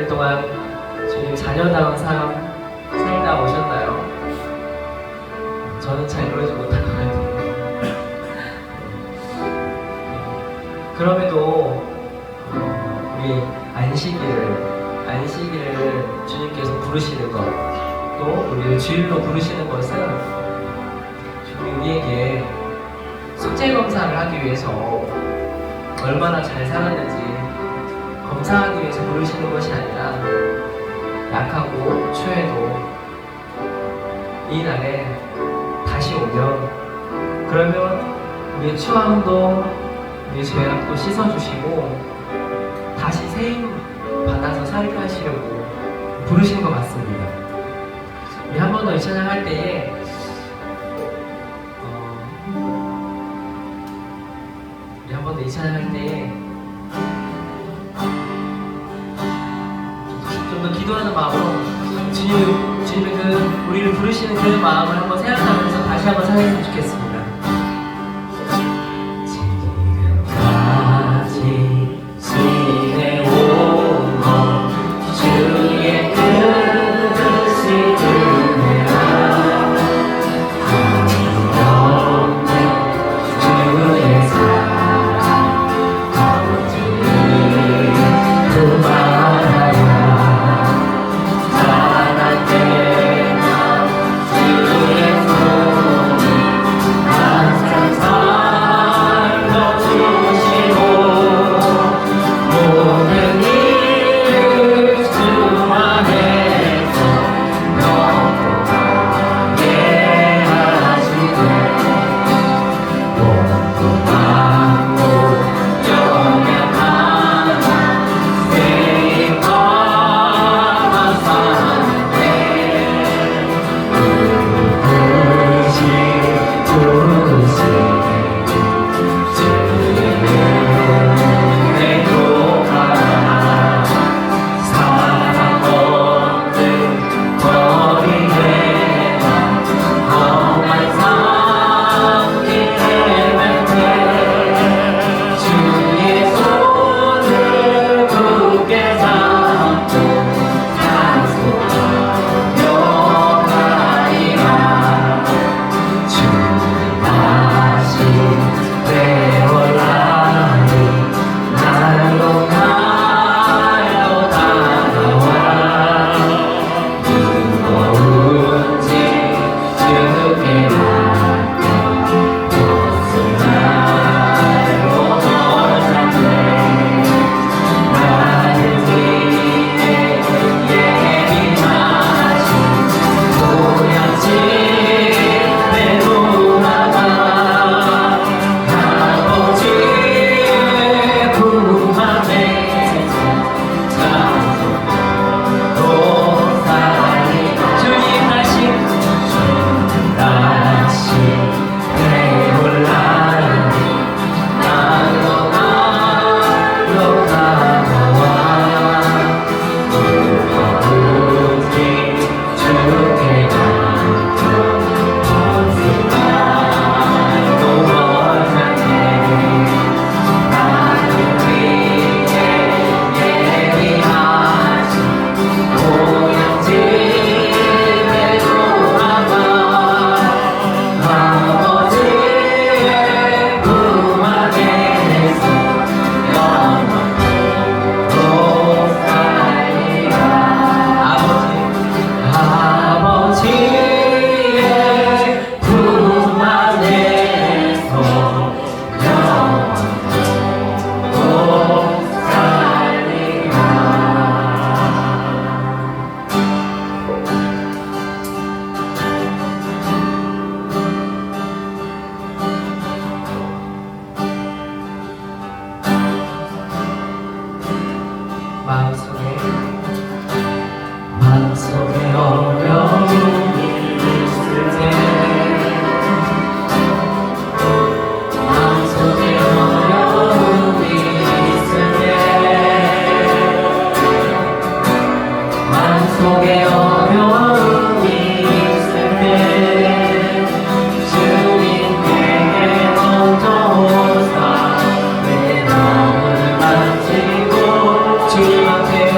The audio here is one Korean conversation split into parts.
오랫동안 주님 자녀다운 삶 살다 오셨나요? 저는 잘 그러지 못한 것 같아요. 그럼에도 우리 안식일을 주님께서 부르시는 것, 또 우리를 주일로 부르시는 것은 주님 우리에게 숙제 검사를 하기 위해서 얼마나 잘 살았는지 검사하기 위해서 부르시는 것이 아니라 약하고 추해도 이 날에 다시 오면, 그러면 우리의 추함도 우리의 죄악도 씻어주시고 다시 세임 받아서 살게 하시려고 부르신 것 같습니다. 우리 한 번 더 이 찬양할 때에 좀 더 기도하는 마음으로 주님의 우리를 부르시는 그 마음을 한번 생각하면서 다시 한번 찬양했으면 좋겠습니다. 지금까지 지내온 것 주의 뜻이 은혜라 하늘없는 주의 사랑 거짓이 그만하야 단한 때만 주의 손이 항상 살려주시고 모든 일을 주 안에서 영원하게 하시네. 몸도 만고 영원하나 세임받아 사는데 부르시 주의 은혜로 가라. 사랑 없는 거리에만 험한 삶이 헤매네. 주의 손을 굳게 잡고 단속하며 가리라. 주님 다시 되어라니 날로 다가와. 무거운지 주께 맡겨 옷을 날로 벗었네. 나를 위해 예비하신 보양집에 돌아가. 아버지의 품 안에서 찬송으로 살리라. 주님 다시 되올라니 날로 다가와. 무거운지 주께 맡겨 옷을 날로 벗었네. 나를 위해 예비하신 보양집에 돌아가. 아버지의 품 안에서 영원토록 살리라. 아버지의 품 안에서 영원토록 살리라. 마음속에 어려움이 있을 때, 마음속에 어려움이 있을 때, 마음속에 어려움이 있을 때 주님께 먼저 오사 내 마음을 만지고 주님 앞에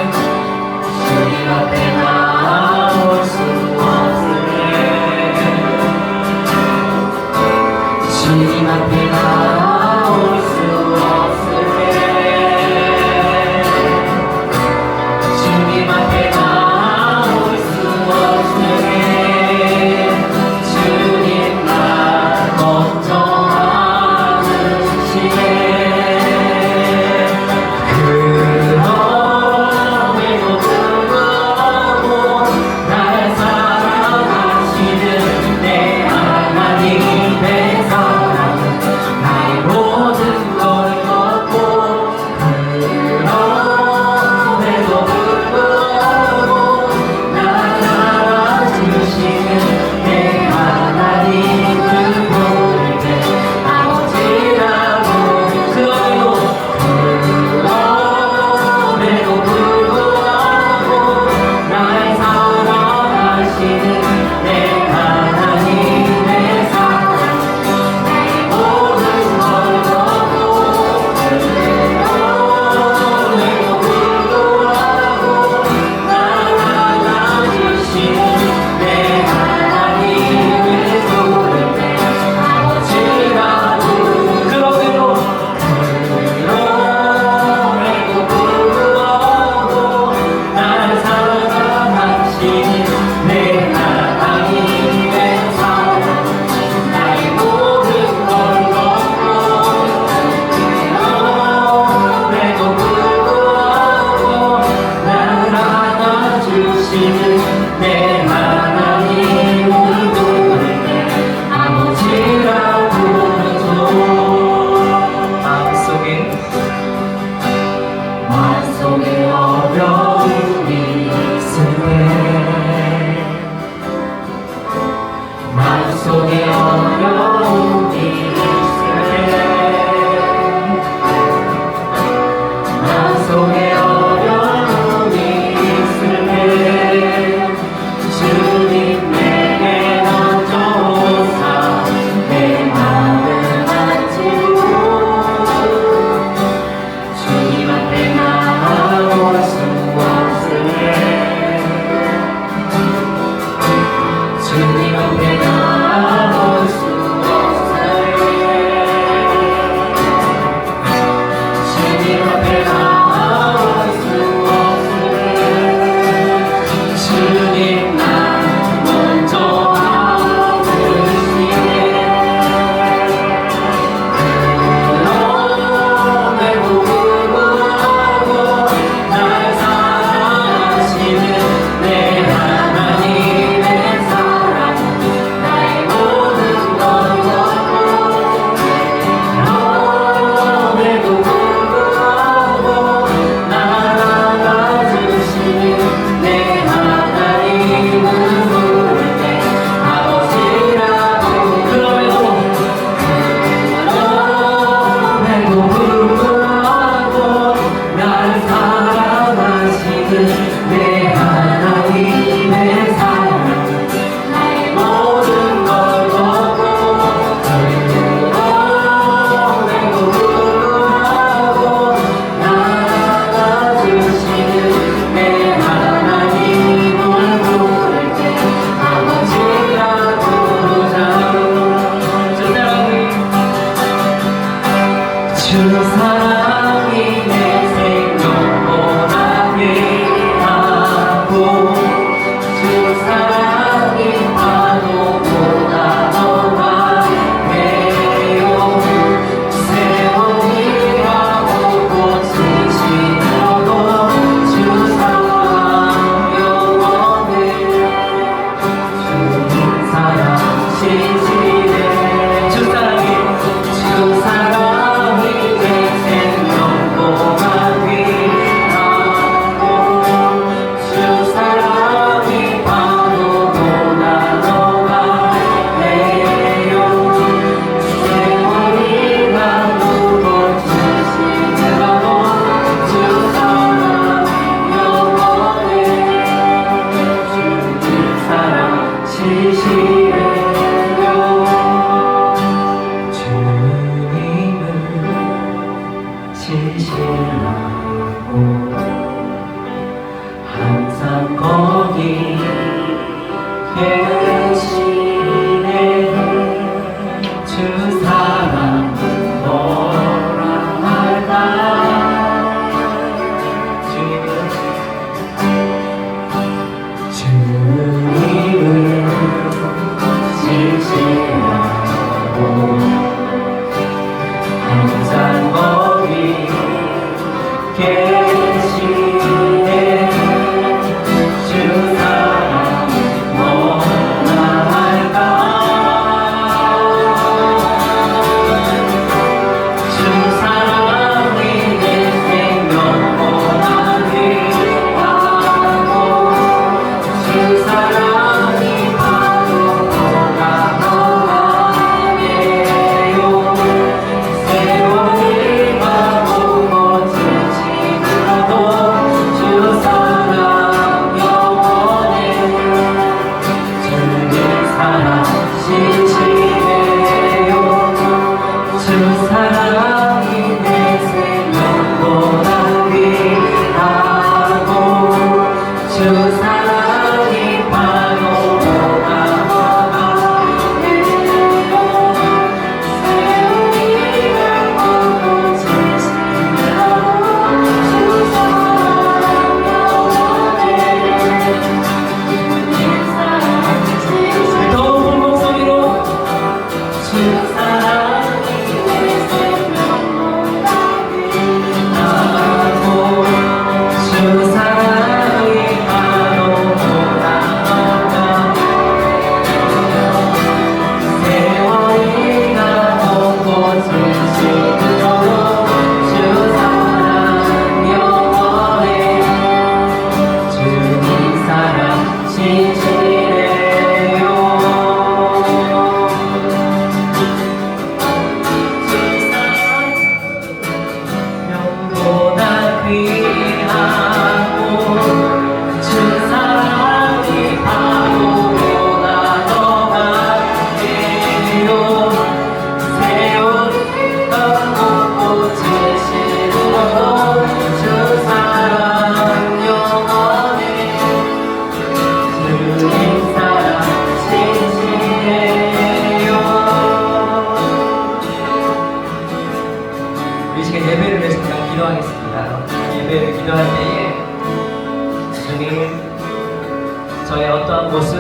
저의 어떠한 모습,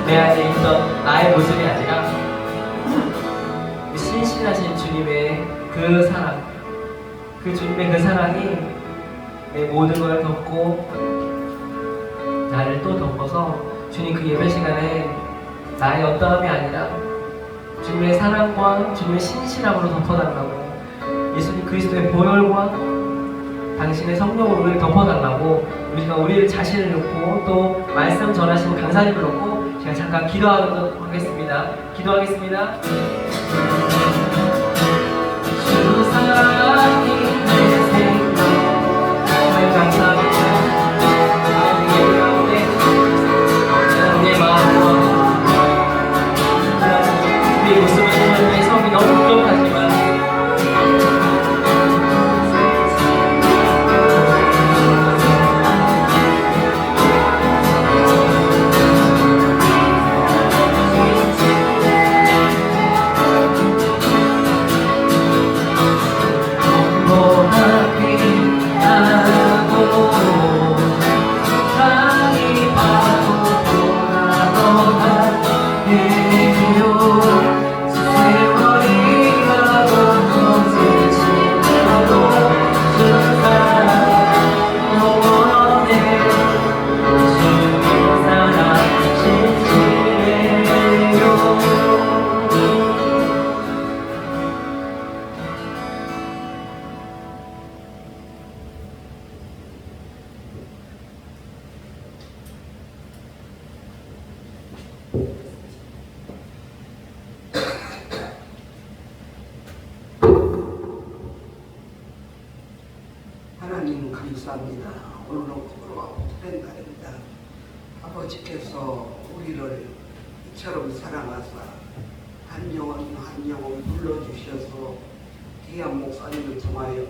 내 안에 있던 나의 모습이 아니라 신실하신 주님의 그 사랑, 그 주님의 그 사랑이 내 모든 걸 덮고 나를 또 덮어서 주님 그 예배 시간에 나의 어떠함이 아니라 주님의 사랑과 주님의 신실함으로 덮어달라고, 예수님 그리스도의 보혈과 당신의 성령으로 우리를 덮어달라고, 우리가 우리를 자신을 놓고 또 말씀 전하시는 강사님을 놓고 제가 잠깐 기도하도록 하겠습니다. 기도하겠습니다. 주 사랑이 내 생명, 정말 감사합니다. 예배 가운데 내 마음과 우리의 모습은 정말 내 성이 너무 부족하지만 하나님 감사합니다. 오늘은 코로나 복된 날입니다. 아버지께서 우리를 이처럼 사랑하사 한 영혼 한 영혼 불러주셔서 귀한 목사님을 통하여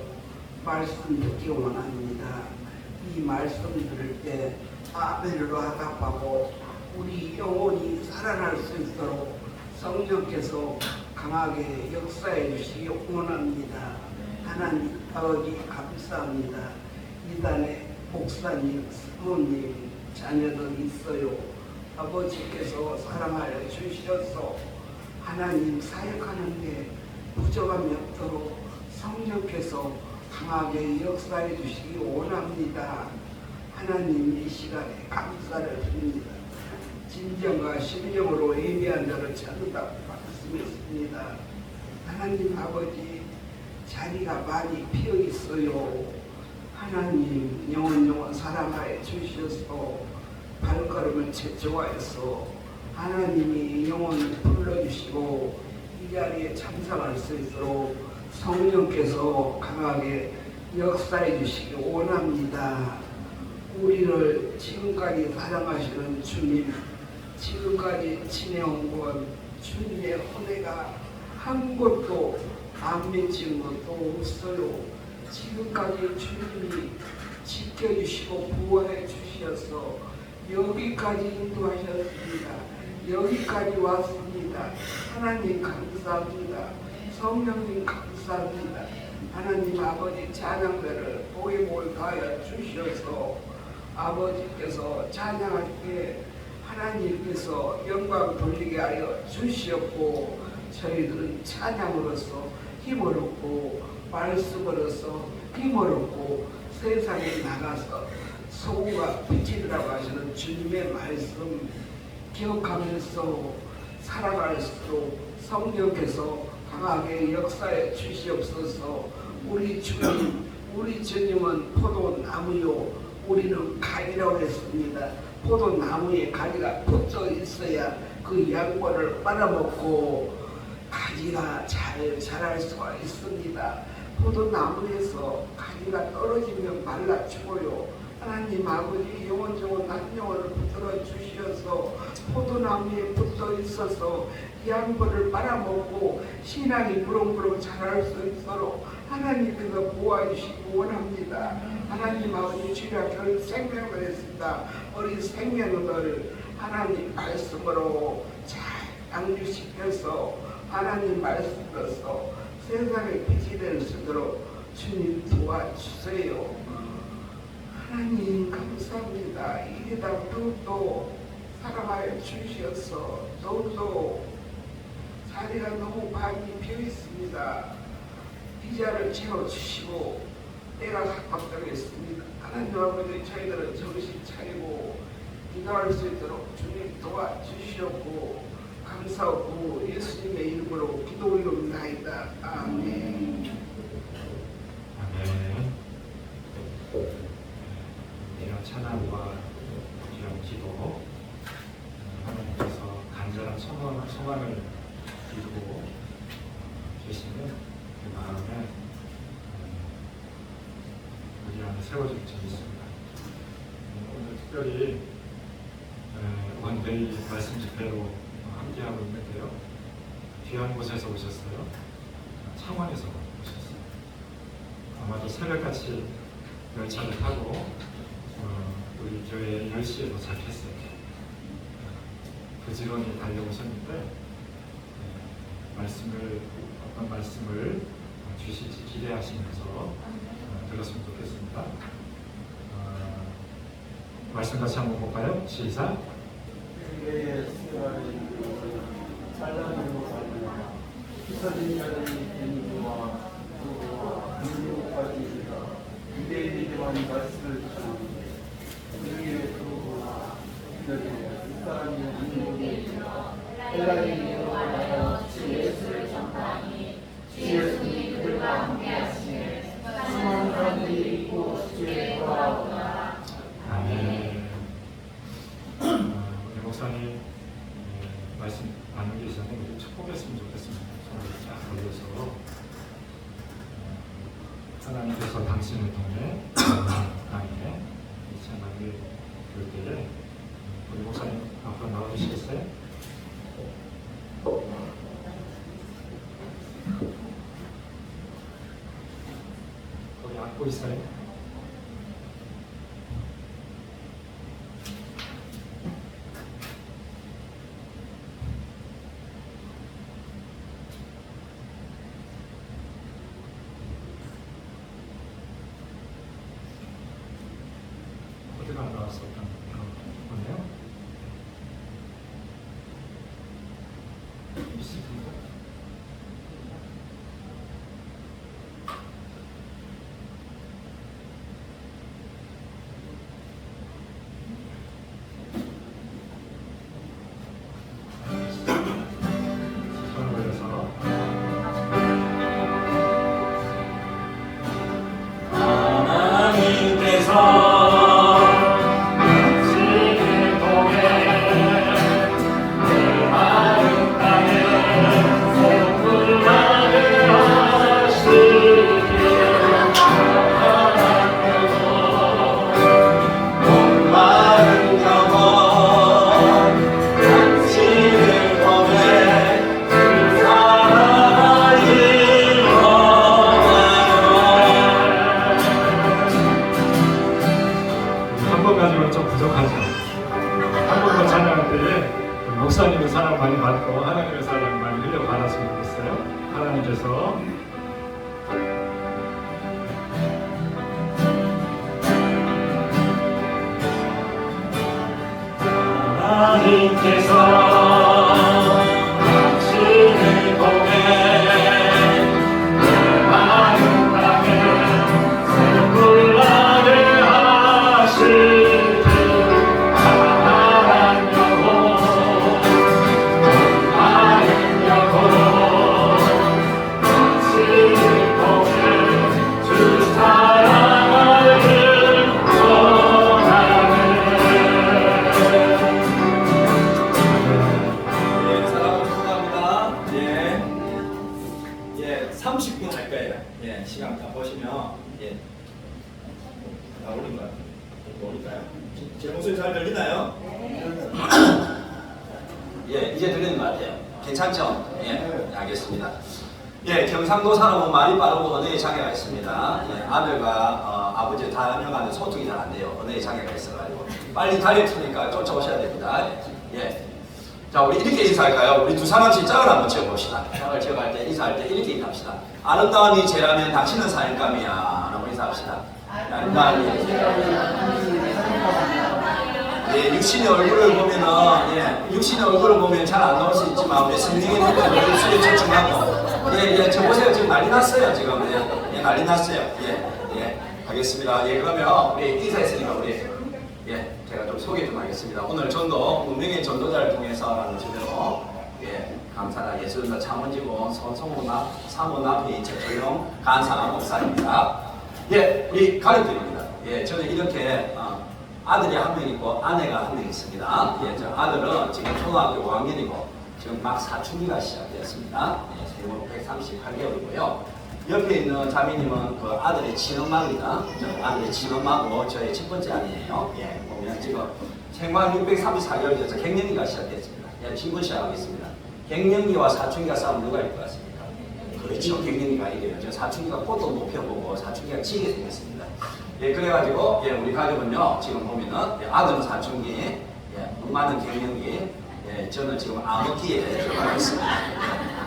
말씀 듣기 원합니다. 이 말씀 들을 때 아멘으로 하답하고 우리 영혼이 살아날 수 있도록 성령께서 강하게 역사해 주시기 원합니다. 하나님 아버지 감사합니다. 이단에 목사님, 사모님, 자녀들 있어요. 아버지께서 사랑하여 주셔서 하나님 사역하는 데 부족함이 없도록 성령께서 강하게 역사해 주시기 원합니다. 하나님 이 시간에 감사를 드립니다. 진정과 심령으로 예배한 자를 찾는다고 말씀했습니다. 하나님 아버지 자리가 많이 비어 있어요. 하나님 영원 사랑하여 주셔서 발걸음을 제초하여서 하나님이 영혼을 불러주시고 이 자리에 참석할 수 있도록 성령께서 강하게 역사해 주시기 원합니다. 우리를 지금까지 사랑하시는 주님, 지금까지 지내온 것 주님의 은혜가 한 곳도 안 맺힌 것도 없어요. 지금까지 주님이 지켜주시고 보호해 주셔서 여기까지 인도하셨습니다. 여기까지 왔습니다. 하나님 감사합니다. 성령님 감사합니다. 하나님 아버지 찬양대를 보이볼 가하여 주셔서 아버지께서 찬양할 때 하나님께서 영광 돌리게 하여 주시었고 저희들은 찬양으로서 힘을 얻고 말씀으로서 힘을 얻고 세상에 나가서 소고가 빛이라고 하시는 주님의 말씀 기억하면서 살아갈수록 성령께서 강하게 역사해 주시옵소서. 우리 주님, 우리 주님은 포도나무요 우리는 가지라고 했습니다. 포도나무에 가지가 붙어 있어야 그 양분을 빨아먹고 가지가 잘 자랄 수가 있습니다. 포도나무에서 가지가 떨어지면 말라 죽어요. 하나님 아버지 영원적으로 남영원을 붙들어 주셔서 포도나무에 붙어 있어서 양분을 빨아먹고 신앙이 부렁부렁 자랄 수 있도록 하나님께서 보호해주시기 원합니다. 하나님 아버지 주여 결 생명을 했습니다. 우리 생명을 하나님 말씀으로 잘 양육시켜서 하나님 말씀으로서 세상의 빛이 될 수 있도록 주님 도와주세요. 하나님 감사합니다. 이게다 더욱더 사랑하여 주시어서 더욱더 자리가 너무 많이 비어 있습니다. 비자를 채워주시고 때가 가깝다겠습니다. 하나님 아버지, 저희들은 정신 차리고 기도할 수 있도록 주님 도와주시옵고 감사하고 예수님의 이름으로 기도 올려옵나이다. 아멘. 아멘. 이런 찬양과 이런 기도, 하나님께서 간절한 소망을 이루고 계시는 그 마음에 우리 안에 세워질 점이 있습니다. 오늘 특별히 원데이 말씀 집회로 함께하고 있는데요. 귀한 곳에서 오셨어요. 창원에서 오셨어요. 아마도 새벽같이 열차를 타고 우리 교회에 10시에 도착했어요. 부지런히 달려오셨는데 어떤 말씀을 주실지 기대하시면서 들었으면 좋겠습니다. 말씀 같이 한번 볼까요? 시작. 흩어진 자들이 대민과 누구와 민족까지 유대인에게만 말씀을 주셨는데 그에게 그러고 그들이 사람이 민족이 헬라인이 여러분과 주 예수를 전파하니 주 예수님이 그들과 함께 하시니 수많은 사람들이 있고 주의 돌아오더라. 아멘. 우리 목사님 말씀 나누기 전에 우리 축복했으면 좋겠습니다. 손을 쫙 올려서 하나님께서 당신을 통해 땅에 이 찬양을 부를 때에 우리 목사님 앞으로 나와주시겠어요? 거기 앉고 있어요. 어디가 안 나왔었던 거네요? 있습니다. 손을 올려서 한 번 가지고는 좀 부족하죠. 한 번만 찬양할 때에 목사님의 사랑 많이 받고 하나님의 사랑 많이 흘려받았으면 좋겠어요. 하나님께서 당신을 보내 내 마음 땅에 새풀 나게 하시길 바라는 영혼 바라는 영혼 당신을 보내 주 사랑을 예, 사랑하고 축복합니다. 예, 30분 할 거예요. 예, 시간 다 보시면 예, 다 올린 것 같아요. 올릴까요? 제 목소리 잘 들리나요? 예, 이제 들리는 것 같아요. 괜찮죠? 예, 알겠습니다. 예, 경상도 사람은 말이 빠르고 언어의 장애가 있습니다. 예, 아들과 아버지 다녀가는 소통이 잘 안 돼요. 언어의 장애가 있어가지고 빨리 다이어트니까 쫓아오셔야 됩니다. 예. 자, 우리 이렇게 인사할까요? 우리 두 사람씩 짝을 한번 지어봅시다. 짝을 지어갈 때 인사할 때 이렇게 인사합시다. 아름다움이 죄라면 당신은 사일감이야. 라고 인사합시다. 아름다움이 죄라면 당신은 사일감이야. 예, 육신의 얼굴을 보면은, 예, 육신의 얼굴을 보면 잘 안 나올 수 있지만, 우리 성령의 눈을 수에 집중하고, 예, 저 보세요. 지금 난리 났어요, 지금. 예, 난리 났어요. 예, 하겠습니다. 예, 그러면 우리 인사했으니까 우리, 예, 제가 좀 소개 좀 하겠습니다. 오늘 전도, 운명의 전도자를 통해서라는 주제로, 예, 감사나 예수전도 참원직원 손성훈 사모나비 최초영 간사 목사입니다. 예, 우리 가족들입니다. 예, 저는 이렇게, 아들이 한 명 있고 아내가 한 명 있습니다. 예, 저 아들은 지금 초등학교 5학년이고 지금 막 사춘기가 시작되었습니다. 예, 생후 138개월이고요. 옆에 있는 자매님은 그 아들의 친엄마입니다. 아들의 친엄마고 저의 첫 번째 아내예요. 예, 보면 지금 생후 634개월 돼서 갱년기가 시작됐습니다. 예, 친구 시작하겠습니다. 갱년기와 사춘기가 싸우면 누가 이길 것 같습니까? 그렇죠. 갱년기가 이겨요. 저 사춘기가 꽃도 못 펴보고 사춘기가 지게 생겼습니다. 예, 그래가지고, 예, 우리 가족은요, 지금 보면은, 예, 아들은 사춘기, 예, 엄마는 갱년기, 예, 저는 지금 암흑기에 들어가 있습니다.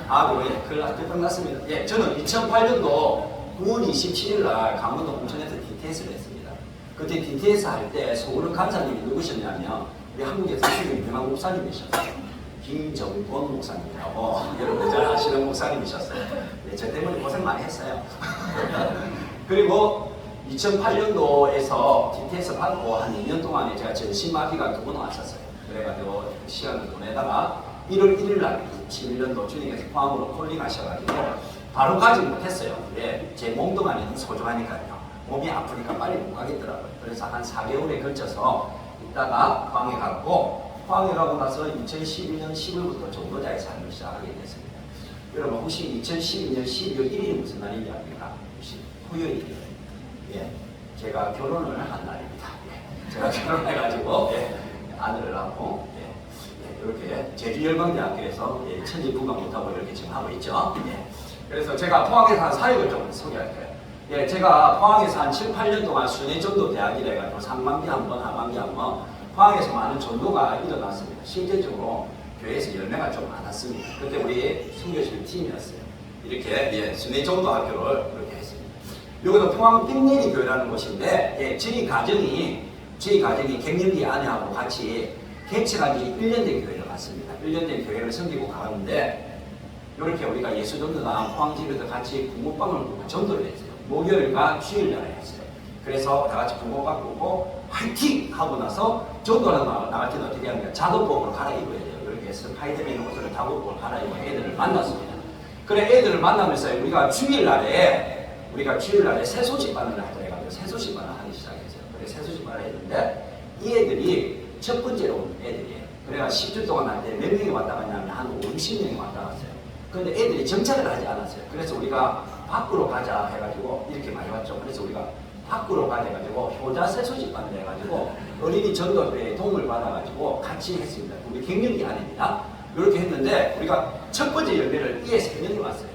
아들은, 예, 끝났습니다. 예, 저는 2008년도 9월 27일 날 강원도 홍천에서 DTS를 했습니다. 그때 DTS 할 때 서울은 간사님이 누구셨냐면, 우리 한국에서 되게 유명한 목사님이셨어요. 김정권 목사님이라고, 여러분 잘 아시는 목사님이셨어요. 예, 저 때문에 고생 많이 했어요. 그리고, 2008년도에서 DTS 받고 한 2년 동안에 제가 전신마비가 2번 왔었어요. 그래가지고 시간을 보내다가 1월 1일 날 21년도 주님께서 포항으로 콜링하셔가지고 바로 가지 못했어요. 예, 제 몸동안이 너무 소중하니까요. 몸이 아프니까 빨리 못 가겠더라고요. 그래서 한 4개월에 걸쳐서 있다가 포항에 갔고 포항에 가고 나서 2012년 10월부터 전도자의 삶을 시작하게 됐습니다. 여러분 혹시 2012년 12월 1일이 무슨 날인지 압니까? 혹시 토요일이에요. 예, 제가 결혼을 한 날입니다. 예, 제가 결혼해가지고 예, 아들을 낳고 예, 이렇게 제주열방대학교에서 예, 천지부가 못하고 이렇게 지금 하고 있죠. 예, 그래서 제가 포항에서 한 사역을 좀 소개할게요. 예, 제가 포항에서 한 7, 8년 동안 순회전도 대학이라 해가지고 상반기 한 번, 하반기 한 번 포항에서 많은 전도가 일어났습니다. 실제적으로 교회에서 열매가 좀 많았습니다. 그때 우리 선교실 팀이었어요. 이렇게 예, 순회전도 학교를 이렇게 했습니다. 여기도 평양 띵내리 교회라는 곳인데 예, 저희 가정이 갱년기 아내하고 같이 개척한 지 1년 된 교회를 갔습니다. 1년 된 교회를 섬기고 가는데 이렇게 우리가 예수전도단 포항집에서 같이 붕어빵을 굽고 전도를 했어요. 목요일과 주일날에 했어요. 그래서 다 같이 붕어빵 굽고 화이팅! 하고 나서 전도를 나갈 때는 어떻게 합니까? 작업복으로 갈아입어야 돼요. 이렇게 해서 파이드맨 옷을 작업복으로 갈아입어 애들을 만났습니다. 그래 애들을 만나면서 우리가 주일날에 새소식반을 하자 해가지고 새소식반을 하기 시작했어요. 그래 새소식반을 했는데 이 애들이 첫 번째로 온 애들이에요. 그래가 10주 동안 할 때 몇 명이 왔다 갔냐면 한 50명이 왔다 갔어요. 그런데 애들이 정착을 하지 않았어요. 그래서 우리가 밖으로 가자 해가지고 이렇게 많이 왔죠. 그래서 우리가 밖으로 가자 해가지고 효자 새소식반을 해가지고 어린이 전도회에 도움을 받아가지고 같이 했습니다. 우리 갱년기 아닙니다. 이렇게 했는데 우리가 첫 번째 열매를 이에 3명이 왔어요.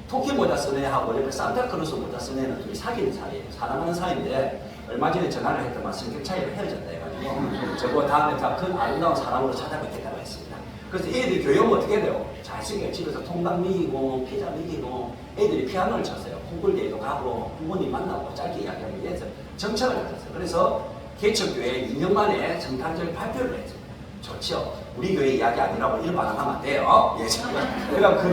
토끼 모자 쓴 애하고 옆에 산타크로스 모자 쓴 애는 둘이 사귀는 사이예요. 사랑하는 사이인데 얼마 전에 전화를 했더만 성격 차이로 헤어졌다 해가지고 저거 다음에 다 큰 아름다운 사람으로 찾아뵙겠다고 했습니다. 그래서 애들이 교회 오면 어떻게 돼요? 잘생겨 집에서 통닭 먹이고 피자 먹이고 애들이 피아노를 쳤어요. 콩쿨대회도 가고 부모님 만나고 짧게 이야기하기 위해서 정착을 했었어요. 그래서 개척교회 2년 만에 성탄절 발표를 했어요. 좋죠? 우리 교회 이야기 아니라고 이런 반응하면 안 돼요. 예, 그럼 그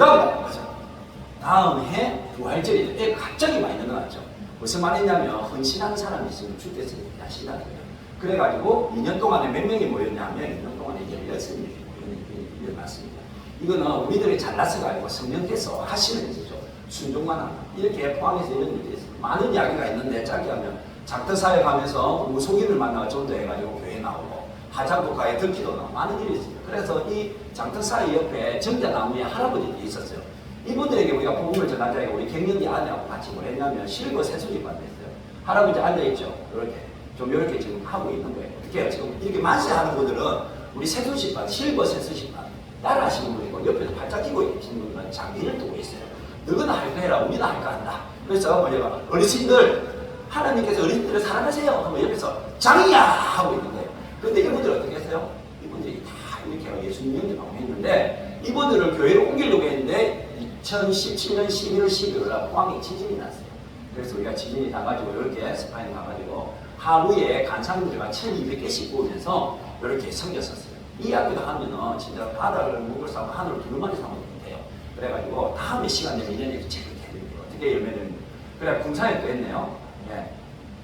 다음 해 부활절이 애 갑자기 많이 늘어났죠. 무슨 말이냐면 헌신하는 사람이 있으면 주께서 하시다는 거예요. 그래가지고 2년 동안에 몇 명이 모였냐면 2년 동안에 16명이 일어났습니다. 이거는 우리들이 잘나서가 아니고 성령께서 하시는 것이죠. 순종만 하면. 이렇게 포항에서 이런 일이 있어요. 많은 이야기가 있는데 짧게 하면 장터사에 가면서 무속인을 만나서 전도해가지고 교회 나오고 하장국가에 듣기도 나오고 많은 일이 있습니다. 그래서 이 장터사의 옆에 정자나무에 할아버지들이 있었어요. 이분들에게 우리가 복음을 전하자고 우리 갱년기 아내하고 같이 뭘 했냐면 실버 새소식반 됐어요. 할아버지 앉아있죠. 이렇게 좀 이렇게 지금 하고 있는 거예요. 어떻게 해요? 지금 이렇게 만세하는 분들은 우리 새소식반, 실버 새소식반 따라 하시는 분이고 옆에서 발짝 끼고 계시는 분들은 장비를 두고 있어요. 너희는 할 거 해라. 우리는 할 거 한다. 그래서 뭐냐면 어르신들 하나님께서 어르신들을 사랑하세요. 하면 옆에서 장이야! 하고 있는 거예요. 그런데 이분들 어떻게 했어요? 이분들이 다 이렇게 예수님 영접하고 했는데 이분들을 교회로 옮기려고 했는데 2017년 11월 12일 날 포항에 지진이 났어요. 그래서 우리가 지진이 나가지고 이렇게 스파인 가가지고 하루에 간상들과 1200개씩 구우면서 이렇게 섬겼었어요. 이 이야기도 하면은 진짜 바다를 먹을 사람 하늘을 두루마리 사면 돼요. 그래가지고 다음에 시간 되면 1년에 체크해 드릴게요. 어떻게 열매를. 그래, 군사회 때 했네요. 예.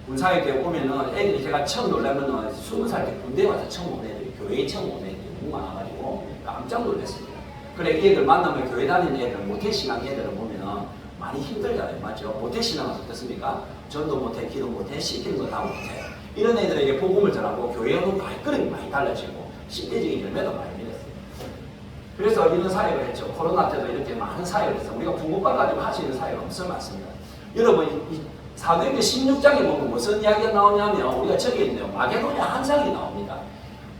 군사회 때 오면은 애들이 제가 처음 놀라면은 20살 때 군대 와서 처음 온 애들이 교회에 처음 온 애들이 너무 많아가지고 깜짝 놀랐습니다. 그래, 이 애들 만나면 교회 다니는 애들, 모태신앙 애들을 보면은 많이 힘들잖아요. 맞죠? 모태신앙은 어떻습니까? 전도 못해, 기도 못해, 시키는 거 다 못해. 이런 애들에게 복음을 전하고 교회 오는 발걸음이 많이 달라지고 실제적인 열매도 많이 밀었어요. 그래서 이런 사역을 했죠. 코로나 때도 이렇게 많은 사역을 해서 우리가 붕어빵 가지고 할 수 있는 사역이 엄청 많습니다. 여러분, 이 사도행전 16장에 보면 무슨 이야기가 나오냐면 우리가 저기 있네요. 마게도냐 한상이 나옵니다.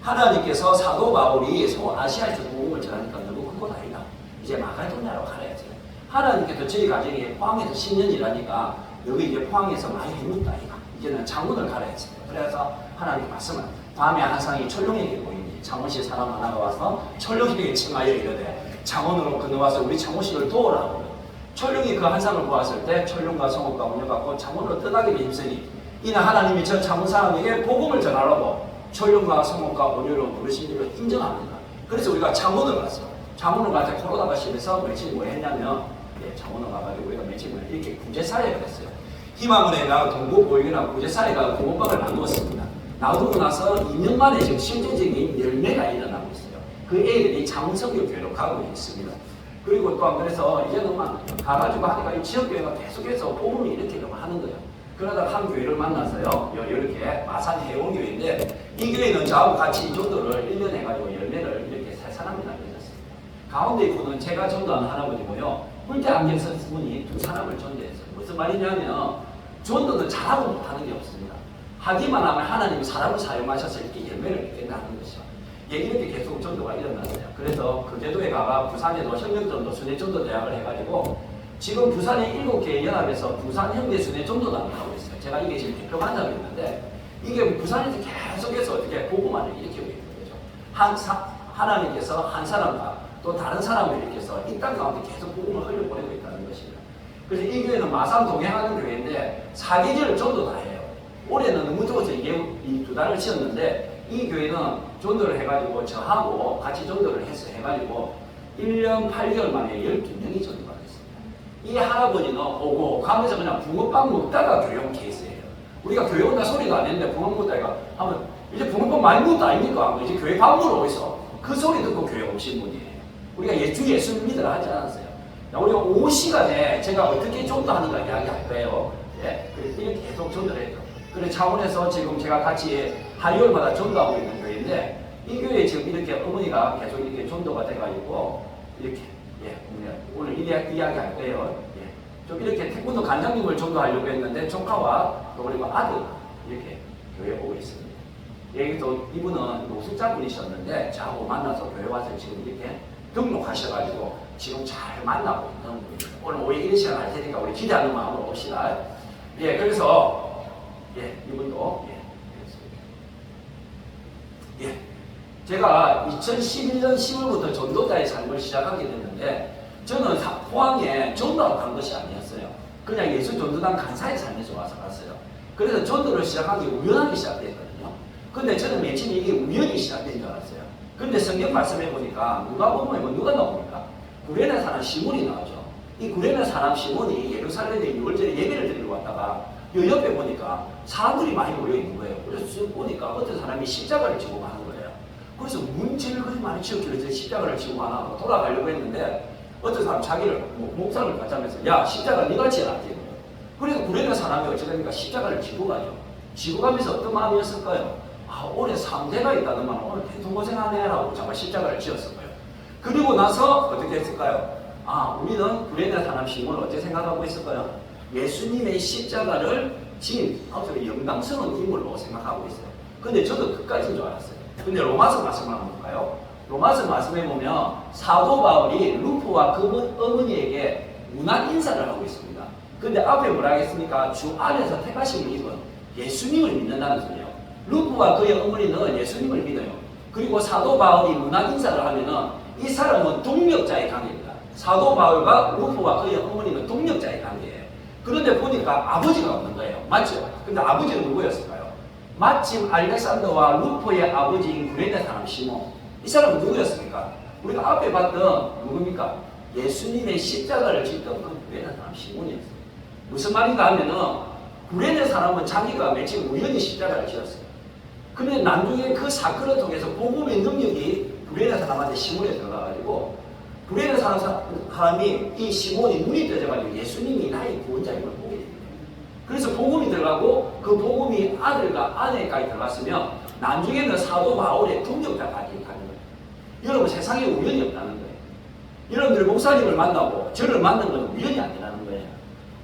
하나님께서 사도 바울이 아시아에서 복음을 전하니까 너무 큰 것 아니다. 이제 마게도냐로 가야지. 하나님께서 저희 가정에 포항에서 10년 일하니까 여기 이제 포항에서 많이 힘들다 이가. 이제는 창원을 가야지. 그래서 하나님 말씀을 밤에 한상이 철룡에게 보이니 창원시 사람 하나가 와서 철룡에게 청하여 이르되 창원으로 건너와서 우리 창원시를 도우라고. 철룡이 그 한상을 보았을 때 철룡과 성읍과 운여갖고 창원으로 떠나기를 힘쓰니 이는 하나님이 저 창원 사람에게 복음을 전하라고 철룡과 성읍과 운여로 부르신 일을 인정합니다. 그래서 우리가 창원을 갔어요. 창원을 갈 때 코로나가 심해서 며칠 뭐 했냐면 창원을 가가지고 우리가 며칠 뭐 이렇게 구제사회가 됐어요. 희망은혜가 동국보육이나 구제사회가 붕어빵을 나누었습니다. 나누고 나서 2년 만에 지금 실제적인 열매가 일어나고 있어요. 그 애들이 창원성교교회로 가고 있습니다. 그리고 또 그래서 이제는 가가지고 하니까 이 지역교회가 계속해서 복음을 일으키려고 하는 거예요. 그러다가 한 교회를 만나서요. 이렇게 마산 해원교회인데 이 교회는 저하고 같이 이 정도를 1년 해가지고 열매를 이렇게 세 사람이 남겨졌어요. 가운데 있고는 제가 전도하는 할아버지고요. 물대 안경 쓴 분이 두 사람을 존재했어요. 무슨 말이냐면 전도는 잘하고 못하는 게 없습니다. 하기만 하면 하나님이 사람을 사용하셔서 이렇게 열매를 맺는다는 것이죠. 이렇게 계속 전도가 일어났어요. 그래서 그 제도에 가가 부산에도 혁명전도 순회전도 대학을 해가지고 지금 부산의 7개 연합에서 부산 현대 순회전도단을 하고 있어요. 제가 이게 지금 대표 관장이었는데 이게 부산에서 계속해서 어떻게 복음화를 일으키고 있는 거죠. 하나님께서 한 사람과 또 다른 사람을 일으켜서 이 땅 가운데 계속 복음을 흘려보내고 있다는 것입니다. 그래서 이 교회는 마산 동행하는 교회인데 사계절 전도 다 해요. 올해는 너무 더워서 이 2달을 쉬었는데 이 교회는 전도를 해가지고 저하고 같이 전도를 해가지고 1년 8개월 만에 12명이 전도가 됐습니다. 이 할아버지는 오고 가면서 그냥 붕어빵 먹다가 교회 온 케이스예요. 우리가 교회 온다 소리도 안 했는데 붕어 먹다가 하면 이제 붕어빵 많이 먹다 아닙니까? 이제 교회 밥 먹으러 오고 있어. 그 소리 듣고 교회 오신 분이에요. 우리가 예수 믿으라 하지 않았어요. 우리가 오후 시간에 제가 어떻게 전도하는가 이야기할 거예요. 예, 그래서 이렇게 계속 전도를 했죠. 그래서 창원에서 지금 제가 같이 하루월마다 전도하고 있는 교회인데 이 교회에 지금 이렇게 어머니가 계속 이렇게 전도가 돼가지고 이렇게 오늘 이야기할 거예요. 좀 이렇게 태권도 관장님을 전도하려고 했는데 조카와 또 그리고 아들 이렇게 교회에 오고 있습니다. 여기도 이분은 노숙자분이셨는데 저하고 만나서 교회 와서 지금 이렇게 등록하셔가지고 지금 잘 만나고 있는 분입니다. 오늘 오후 이런 시간 할 테니까 우리 기대하는 마음으로 옵시다. 그래서 이분도 제가 2011년 10월부터 전도자의 삶을 시작하게 됐는데 저는 포항에 전도하러 간 것이 아니었어요. 그냥 예수 전도단 간사의 삶에서 와서 갔어요. 그래서 전도를 시작한 게 우연하게 시작됐거든요. 근데 저는 며칠 이게 우연히 시작된 줄 알았어요. 근데 성경 말씀해 보니까 누가 나옵니까? 구레네 사람 시몬이 나오죠. 이 구레네 사람 시몬이 예루살렘에 6월절에 예배를 드리러 왔다가 요 옆에 보니까 사람들이 많이 모여 있는 거예요. 그래서 쭉 보니까 어떤 사람이 십자가를 지고 가는 거예요. 그래서 문제를 그리 많이 치웠길래 십자가를 지고 가나 돌아가려고 했는데 어떤 사람 자기를 목상을 갖자면서 야 십자가 네가 지어라 이거예요. 그래서 구레네 사람이 어쩌니까 십자가를 지고 가죠. 지고 가면서 어떤 마음이었을까요? 올해 3대가 있다더만 오늘 대통고생하네 라고 정말 십자가를 지었을 거예요. 그리고 나서 어떻게 했을까요? 우리는 구레네 사람 시몬을 어떻게 생각하고 있을까요? 예수님의 십자가를 지닌 영광스러운 인물로 생각하고 있어요. 근데 저도 끝까지인 줄 알았어요. 근데 로마서 말씀을 한번 볼까요? 로마서 말씀에 보면 사도 바울이 루프와 그 어머니에게 문안 인사를 하고 있습니다. 근데 앞에 뭐라 하겠습니까? 주 안에서 택하심을 입은 예수님을 믿는다는 소리예요. 루프와 그의 어머니는 예수님을 믿어요. 그리고 사도 바울이 문안 인사를 하면은 이 사람은 동력자의 관계입니다. 사도 바울과 루프와 그의 어머니는 동력자의 관계예요. 그런데 보니까 아버지가 없는 거예요. 맞죠? 근데 아버지는 누구였을까요? 마침 알렉산더와 루포의 아버지인 구레네 사람 시몬. 이 사람은 누구였습니까? 우리가 앞에 봤던 누굽니까? 예수님의 십자가를 짓던 그 구레네 사람 시몬이었어요. 무슨 말인가 하면은 구레네 사람은 자기가 마침 우연히 십자가를 지었어요. 근데 나중에 그 사건을 통해서 복음의 능력이 구레네 사람한테 시몬에 들어가가지고 구레네 사람이 이 시몬이 눈이 떠져가지고 예수님이 나의 구원자임을 보게 됩니다. 그래서 복음이 들어가고 그 복음이 아들과 아내까지 들어갔으면 나중에는 사도 바울의 동역자까지 가는 거예요. 여러분 세상에 우연이 없다는 거예요. 여러분들 목사님을 만나고 저를 만난 건 우연이 아니라는 거예요.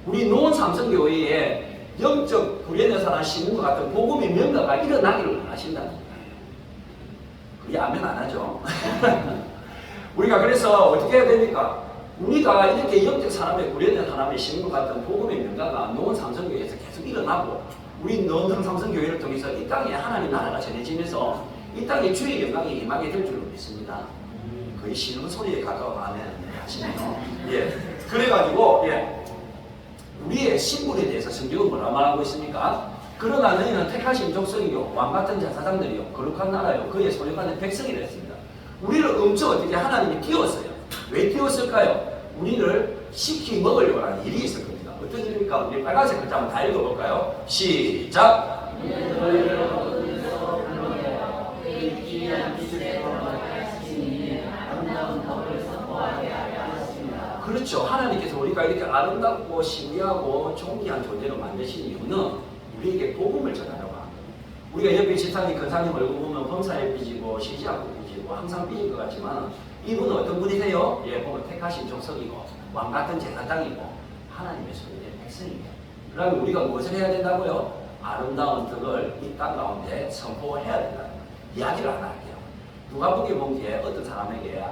우리 노원 삼성교회에 영적 구레네 사람 시몬과 같은 복음의 명가가 일어나기를 원하신다는 거예요. 그게 아멘 안 하죠. 우리가 그래서 어떻게 해야 됩니까? 우리가 이렇게 영적 사람의 구레네 사람의 시몬과 같은 복음의 명가가 노원 삼성교회에서 계속 일어나고 우리 노원 삼성교회를 통해서 이 땅에 하나님 나라가 전해지면서 이 땅에 주의 영광이 임하게 될 줄로 믿습니다. 거의 신음 소리에 가까워 아멘 하시네요. 예. 그래가지고 우리의 신분에 대해서 성경은 뭐라 말하고 있습니까? 그러나 너희는 택하신 족속이요 왕같은 제사장들이요 거룩한 나라요 그의 소유하는 백성이라 했습니다. 우리를 엄청 어떻게 하나님이 띄웠어요. 왜 띄웠을까요? 우리를 시키 먹으려고 하는 일이 있을 겁니다. 어떤 일입니까? 우리 빨간색 글자 한번 다 읽어볼까요? 시작! 그렇죠. 하나님께서 우리가 이렇게 아름답고 신비하고 존귀한 존재로 만드신 이유는 우리에게 복음을 전하려고 합니다. 우리가 옆에 집사님, 근사님 얼굴 보면 범사에 삐지고 시시하고 삐지고 항상 삐질 것 같지만 이분은 어떤 분이세요? 보면 택하신 족속이고 왕같은 제사장이고 하나님의 소유의 백성이에요. 그러면 우리가 무엇을 해야 된다고요? 아름다운 덕을 이 땅 가운데 선포해야 된다는 거예요. 이야기를 하나 할게요. 누가복음 본기에 어떤 사람에게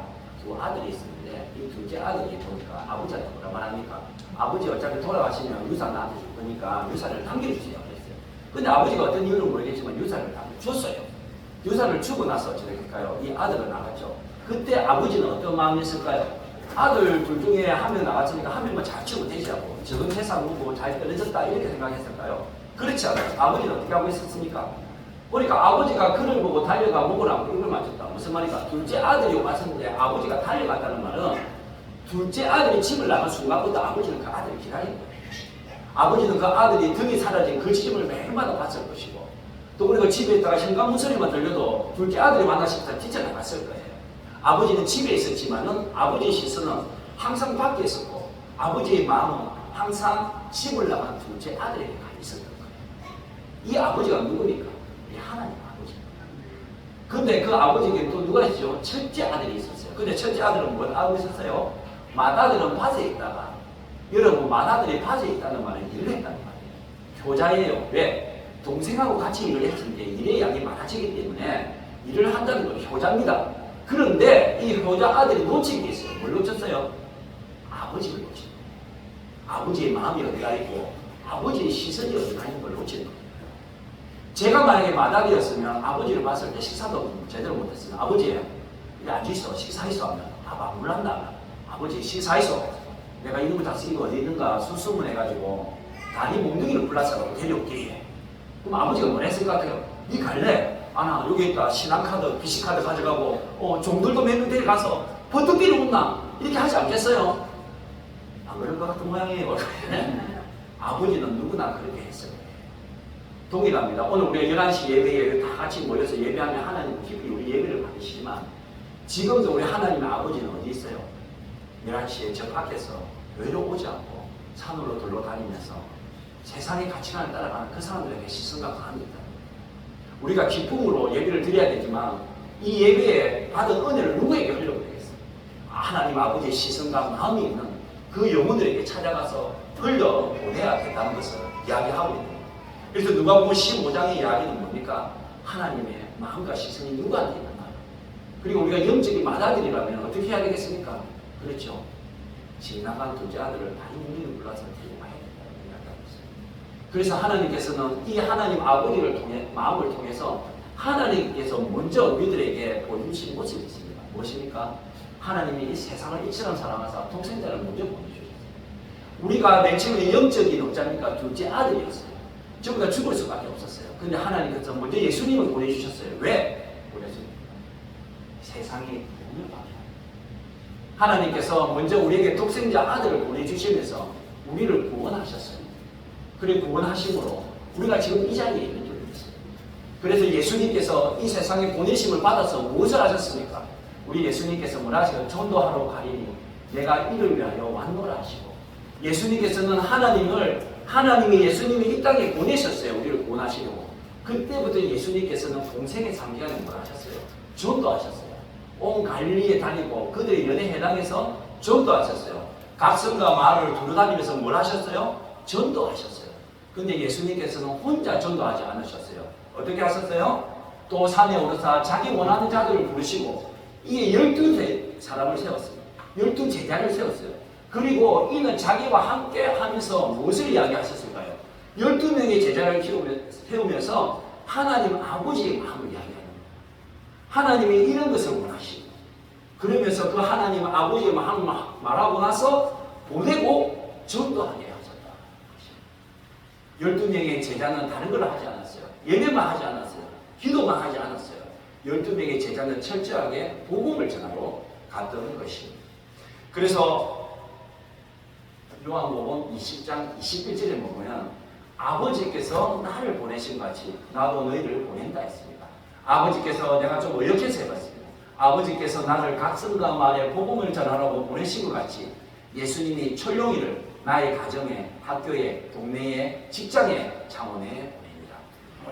두 아들이 있었는데 이 둘째 아들이 보니까 아버지한테 뭐라 말합니까? 아버지 어차피 돌아가시면 유산 나한테 줄 거니까 유산을 남겨주세요 그랬어요. 근데 아버지가 어떤 이유를 모르겠지만 유산을 남겨줬어요. 유산을 주고 나서 어떻게 할까요? 이 아들은 나갔죠. 그때 아버지는 어떤 마음이었을까요? 아들 둘 중에 한 명 나갔으니까 한 명만 잘 치우면 되자고 적은 세상 누고 잘 떨어졌다 이렇게 생각했을까요? 그렇지 않아요. 아버지는 어떻게 하고 있었습니까? 그러니까 아버지가 그를 보고 달려가 목을 안고 입을 맞췄다. 무슨 말인가? 둘째 아들이 왔었는데 아버지가 달려갔다는 말은 둘째 아들이 집을 나간 순간부터 아버지는 그 아들을 기다린 거예요. 아버지는 그 아들이 등이 사라진 그 집을 매일마다 봤을 것이고 또 그리고 집에 있다가 현관문 소리만 들려도 둘째 아들이 만나 싶다 뛰쳐나갔을 거예요. 아버지는 집에 있었지만은 아버지의 시선은 항상 밖에 있었고 아버지의 마음은 항상 집을 나간 둘째 아들에게 가 있었던 거예요. 이 아버지가 누굽니까? 하나님 아버지입니다. 근데 그 아버지에게 또 누가 있죠? 첫째 아들이 있었어요. 근데 첫째 아들은 뭘 하고 있었어요? 맏아들은 밭에 있다가 여러분 맏아들이 밭에 있다는 말은 일을 했다는 말이에요. 효자예요. 왜? 동생하고 같이 일을 했을 때 일의 양이 많아지기 때문에 일을 한다는 건 효자입니다. 그런데 이 효자 아들이 놓친 게 있어요. 뭘 놓쳤어요? 아버지를 놓친 거예요. 아버지의 마음이 어디가 있고 아버지의 시선이 어디가 있는 걸 놓친 거예요. 제가 만약에 맏아들이었으면 아버지를 봤을 때 식사도 제대로 못했으면 아버지 이리 앉아있어 식사했어 하면 안 몰란다. 아버지 식사했어. 내가 이놈의 자식이가 어디 있는가 수소문해가지고 다리 몽둥이를 불러서 데려올게. 그럼 아버지가 뭐라 했을 것 같아요? 니 갈래? 나 여기 있다 신한카드 비시카드 가져가고 종들도 몇 명 데려가서 버뜩비를 웃나? 이렇게 하지 않겠어요? 안 그럴 것 같은 모양이에요. 아버지는 누구나 그렇게 했어요. 동일합니다. 오늘 우리가 11시 예배에 다 같이 모여서 예배하면 하나님 깊이 우리 예배를 받으시지만 지금도 우리 하나님의 아버지는 어디 있어요? 11시에 저 밖에서 외로우지 않고 산으로 둘러다니면서 세상의 가치관을 따라가는 그 사람들에게 시선과 마음이 있다. 우리가 기쁨으로 예배를 드려야 되지만 이 예배에 받은 은혜를 누구에게 흘려도 되겠어요? 하나님 아버지의 시선과 마음이 있는 그 영혼들에게 찾아가서 흘려보내야 된다는 것을 이야기하고 있는 거예요. 그래서 누가복음 15장의 이야기는 뭡니까? 하나님의 마음과 시선이 누구한테 있는 거예요. 그리고 우리가 영적인 맏아들이라면 어떻게 해야 되겠습니까? 그렇죠. 지나간 둘째 아들을 다리 뭉둥이를 불러서 데리고 가야 된다고 이야기하고 있어요. 그래서 하나님께서는 이 하나님 아버지를 통해 마음을 통해서 하나님께서 먼저 우리들에게 보여주신 모습이 있습니다. 무엇입니까? 하나님이 이 세상을 이처럼 사랑하사 독생자를 먼저 보내주셨어요. 우리가 맨 처음에 영적인 어자니까 둘째 아들이었어요. 전부 다 죽을 수밖에 없었어요. 근데 하나님께서 먼저 예수님을 보내주셨어요. 왜? 세상에 구원을 받게 하나님께서 먼저 우리에게 독생자 아들을 보내주시면서 우리를 구원하셨어요. 그래 구원하심으로 우리가 지금 이 자리에 있는 줄 믿었어요. 그래서 예수님께서 이 세상에 보내심을 받아서 무엇을 하셨습니까? 우리 예수님께서 뭐라 하시고 전도하러 가리니 내가 이를 위하여 왔노라 하시고 예수님께서는 하나님이 예수님이 이 땅에 보내셨어요. 우리를 구원하시려고. 그때부터 예수님께서는 공생의 상기간에 뭐라 하셨어요? 전도하셨어요. 온 갈릴리에 다니고 그들의 연애 해당해서 전도하셨어요. 각성과 마을을 두루다니면서 뭘 하셨어요? 전도하셨어요. 근데 예수님께서는 혼자 전도하지 않으셨어요. 어떻게 하셨어요? 또 산에 오르사 자기 원하는 자들을 부르시고 이에 12 사람을 세웠습니다. 12 제자를 세웠어요. 그리고 이는 자기와 함께 하면서 무엇을 이야기하셨을까요? 12명의 제자를 세우면서 하나님 아버지의 마음을 이야기합니다. 하나님이 이런 것을 원하시고 그러면서 그 하나님 아버지의 마음을 말하고 나서 보내고 전도하게 하셨다. 12명의 제자는 다른 걸 하지 않았어요. 예배만 하지 않았어요. 기도만 하지 않았어요. 12명의 제자는 철저하게 복음을 전하러 갔던 것입니다. 그래서 요한복음 20장 21절에 보면 아버지께서 나를 보내신 것 같이 나도 너희를 보낸다 했습니다. 아버지께서 내가 좀 의역해서 해봤습니다. 아버지께서 나를 각성과 말에 복음을 전하라고 보내신 것 같이 예수님이 철룡이를 나의 가정에, 학교에, 동네에, 직장에, 창원에 보냅니다.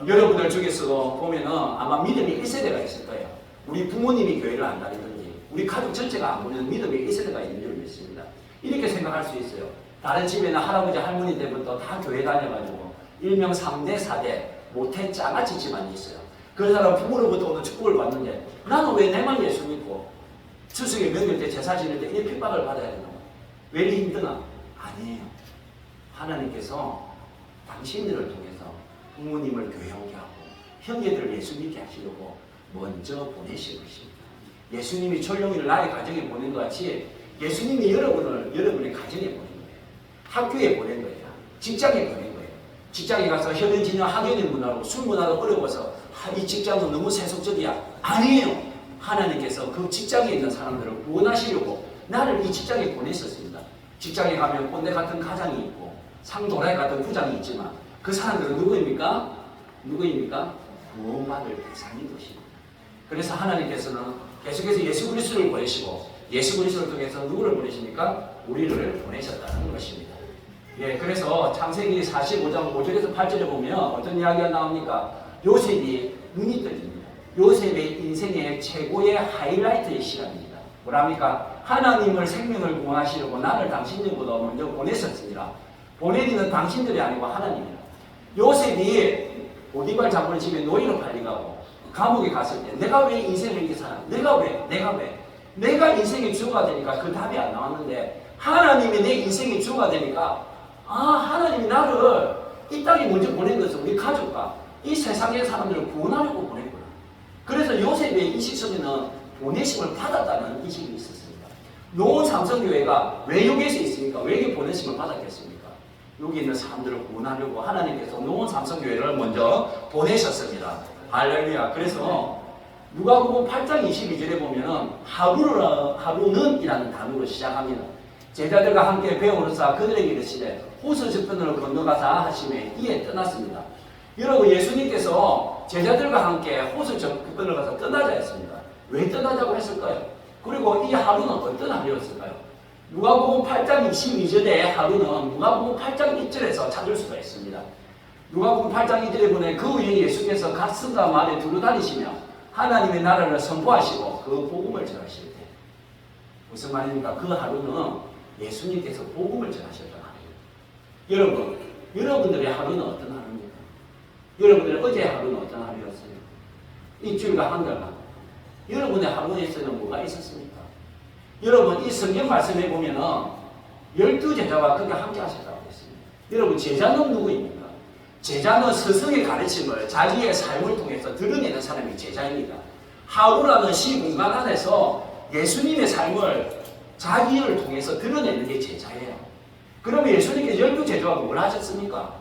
여러분들 중에서도 보면은 아마 믿음이 1세대가 있을 거예요. 우리 부모님이 교회를 안 다니든지 우리 가족 전체가 안 보면 믿음이 1세대가 있는 줄 믿습니다. 이렇게 생각할 수 있어요. 다른 집에는 할아버지 할머니 때부터 다 교회 다녀가지고 일명 3대 4대 모태 짱아찌 집안이 있어요. 그 사람 부모로부터 오는 축복을 받는데 나는 왜 내만 예수 믿고 추석에 명절 때 제사 지낼 때 이 핍박을 받아야 되나? 왜 이리 힘드나? 아니에요. 하나님께서 당신들을 통해서 부모님을 교회 오게 하고 형제들을 예수 믿게 하시려고 먼저 보내신 것입니다. 예수님이 철룡이를 나의 가정에 보낸 것 같이 예수님이 여러분의 가정에 보낸 거예요. 학교에 보낸 거예요. 직장에 보낸 거예요. 직장에 가서 혈연진영 학연의 문화로 술 문화가 어려워서 이 직장은 너무 세속적이야. 아니에요. 하나님께서 그 직장에 있는 사람들을 구원하시려고 나를 이 직장에 보내셨습니다. 직장에 가면 꼰대 같은 가장이 있고 상도라이 같은 부장이 있지만 그 사람들은 누구입니까? 구원받을 대상인 것입니다. 그래서 하나님께서는 계속해서 예수 그리스도를 보내시고 예수 그리스도를 통해서 누구를 보내십니까? 우리를 보내셨다는 것입니다. 예, 그래서 창세기 45장 5절에서 8절에 보면 어떤 이야기가 나옵니까? 요셉이 눈이 떠집니다. 요셉의 인생의 최고의 하이라이트의 시간입니다. 뭐랍니까? 하나님을 생명을 구원하시려고 나를 당신들보다 먼저 보내셨습니다. 보내기는 당신들이 아니고 하나님이에요. 요셉이 보디발 장군의 집에 노예로 팔려가고 감옥에 갔을 때 내가 왜 인생을 이렇게 사나? 내가 왜? 내가 인생의 주가 되니까 그 답이 안 나왔는데 하나님이 내 인생의 주가 되니까 하나님이 나를 이 땅에 먼저 보낸 것은 우리 가족과 이 세상의 사람들을 구원하려고 보냈구나. 그래서 요셉의 인식 속에는 보내심을 받았다는 인식이 있었습니다. 노원 삼성교회가 왜 여기에서 있습니까? 왜 이렇게 보내심을 받았겠습니까? 여기 있는 사람들을 구원하려고 하나님께서 노원 삼성교회를 먼저 보내셨습니다. 할렐루야. 그래서 누가복음 8장 22절에 보면은 하루는 이라는 단어로 시작합니다. 제자들과 함께 배우로서 그들에게 이르시되 호수 저편으로 건너가자 하시매 이에 떠났습니다. 여러분 예수님께서 제자들과 함께 호수 저편으로 가서 떠나자 했습니다. 왜 떠나자고 했을까요? 그리고 이 하루는 어떤 하루였을까요? 누가복음 8장 22절의 하루는 누가복음 8장 1절에서 찾을 수가 있습니다. 누가복음 8장 2절에 보내 그 후에 예수께서 각성과 마을에 두루다니시며 하나님의 나라를 선포하시고 그 복음을 전하실 때 무슨 말입니까? 그 하루는 예수님께서 복음을 전하셨던 하루예요. 여러분들의 하루는 어떤 하루입니까? 여러분들의 어제 하루는 어떤 하루였어요? 일주일과 한 달간 여러분의 하루에서는 뭐가 있었습니까? 여러분 이 성경 말씀에 보면은 12제자와 그게 함께 하셨다고 했습니다. 여러분 제자는 누구입니까? 제자는 스승의 가르침을 자기의 삶을 통해서 드러내는 사람이 제자입니다. 하루라는 시공간 안에서 예수님의 삶을 자기를 통해서 드러내는 게 제자예요. 그러면 예수님께서 12제자가 뭘 하셨습니까?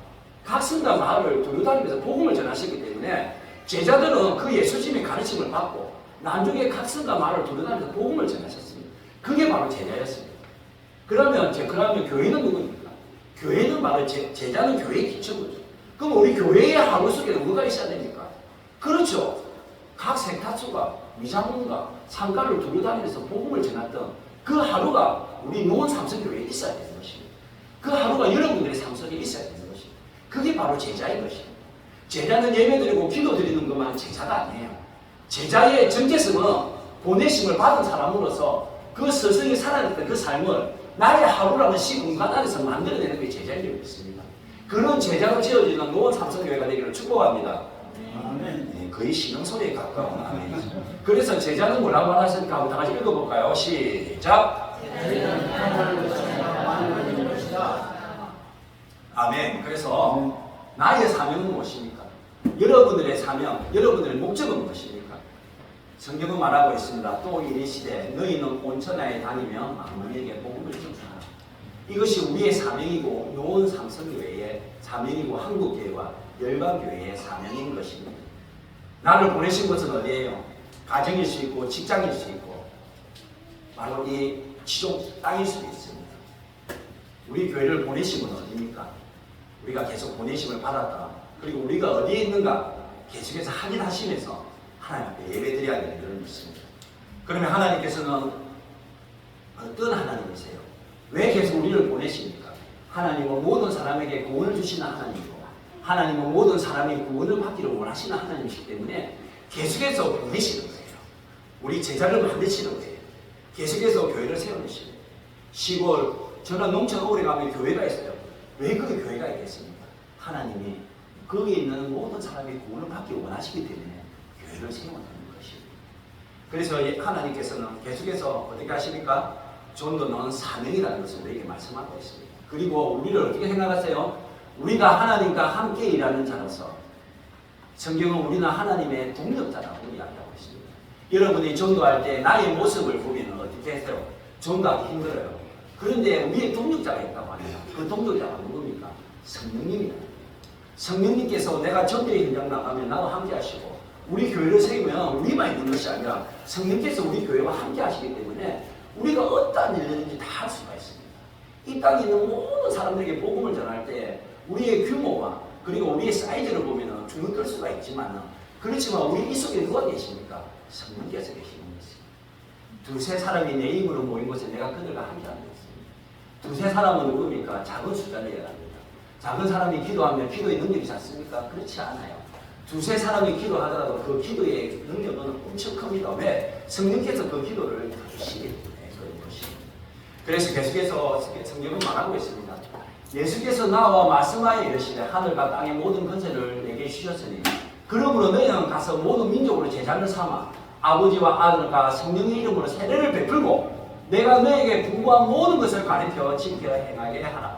각 성과 마을을 두루다니면서 복음을 전하셨기 때문에 제자들은 그 예수님의 가르침을 받고 나중에 각 성과 마을을 두루다니면서 복음을 전하셨습니다. 그게 바로 제자였습니다. 그러면 교회는 누구입니까? 교회는 바로 제자는 교회의 기초거죠. 그럼 우리 교회의 하루 속에 누가 있어야 됩니까? 그렇죠. 각 세탁소가 미장원과 상가를 두루다니면서 복음을 전했던 그 하루가 우리 노원 삼성교회에 있어야 되는 것입니다. 그 하루가 여러분들의 삶 속에 있어야 되는 것입니다. 그게 바로 제자인 것입니다. 제자는 예배드리고 기도드리는 것만 제자가 아니에요. 제자의 정체성은 보내심을 받은 사람으로서 그 스승이 살아냈던 그 삶을 나의 하루라는 시공간 안에서 만들어내는 게 제자인 줄 믿습니다. 그런 제자로 지어지는 노원 삼성교회가 되기를 축복합니다. 네, 거의 신앙소리에 가까운 아멘이죠. 그래서 제자는 뭐라고 하셨습니까? 한번 다 같이 읽어볼까요? 시작! 아멘. 그래서 나의 사명은 무엇입니까? 여러분들의 사명, 여러분들의 목적은 무엇입니까? 성경은 말하고 있습니다. 또 이르시되 너희는 온 천하에 다니며 만민에게 복음을 전하라. 이것이 우리의 사명이고 노원 삼성교회의 사명이고 한국교회와 열방교회의 사명인 것입니다. 나를 보내신 것은 어디예요? 가정일 수 있고 직장일 수 있고 바로 이 지종 땅일 수도 있습니다. 우리 교회를 보내신 건 어디입니까? 우리가 계속 보내심을 받았다. 그리고 우리가 어디에 있는가 계속해서 확인하시면서 하나님 앞에 예배드려야 되는 그런 것입니다. 그러면 하나님께서는 어떤 하나님이세요? 왜 계속 우리를 보내십니까? 하나님은 모든 사람에게 구원을 주시는 하나님이고 하나님은 모든 사람이 구원을 받기를 원하시는 하나님이시기 때문에 계속해서 보내시는 거예요. 우리 제자를 만드시는 거예요. 계속해서 교회를 세우시는 거예요. 시골, 저는 농촌 오래 가면 교회가 있어요. 왜 그 교회가 있겠습니까? 하나님이 거기에 있는 모든 사람이 구원을 받기 원하시기 때문에 교회를 세우는 것입니다. 그래서 하나님께서는 계속해서 어떻게 하십니까? 전도는 사명이라는 것을 우리에게 말씀하고 있습니다. 그리고 우리를 어떻게 생각하세요? 우리가 하나님과 함께 일하는 자로서 성경은 우리는 하나님의 동력자라고 이야기하고 있습니다. 여러분이 전도할 때 나의 모습을 보면 어떻게 하세요? 전도하기 힘들어요. 그런데 우리의 동력자가 있다고 합니다. 그 동력자가 누굽니까? 성령님이다. 성령님께서 내가 전도의 현장 나가면 나와 함께 하시고 우리 교회를 세우면 우리만 있는 것이 아니라 성령께서 우리 교회와 함께 하시기 때문에 우리가 어떠한 일이든지 다 할 수가 있습니다. 이 땅에 있는 모든 사람들에게 복음을 전할 때 우리의 규모와 그리고 우리의 사이즈를 보면 주눅 들 수가 있지만 그렇지만 우리 이 속에 누가 계십니까? 성령께서 계시는 것입니다. 두세 사람이 내 입으로 모인 곳에 내가 그들과 함께하는 것입니다. 두세 사람은 누굽니까? 작은 숫자를 얘기합니다. 작은 사람이 기도하면 기도의 능력이 작습니까? 그렇지 않아요. 두세 사람이 기도하더라도 그 기도의 능력은 엄청 큽니다. 왜? 성령께서 그 기도를 주시기 때문에 그런 것입니다. 그래서 계속해서 성경은 말하고 있습니다. 예수께서 나와 말씀하여 이르시되 하늘과 땅의 모든 권세를 내게 주셨으니 그러므로 너희는 가서 모든 민족으로 제자를 삼아 아버지와 아들과 성령의 이름으로 세례를 베풀고 내가 너에게 분부한 모든 것을 가르쳐 지켜 행하게 하라.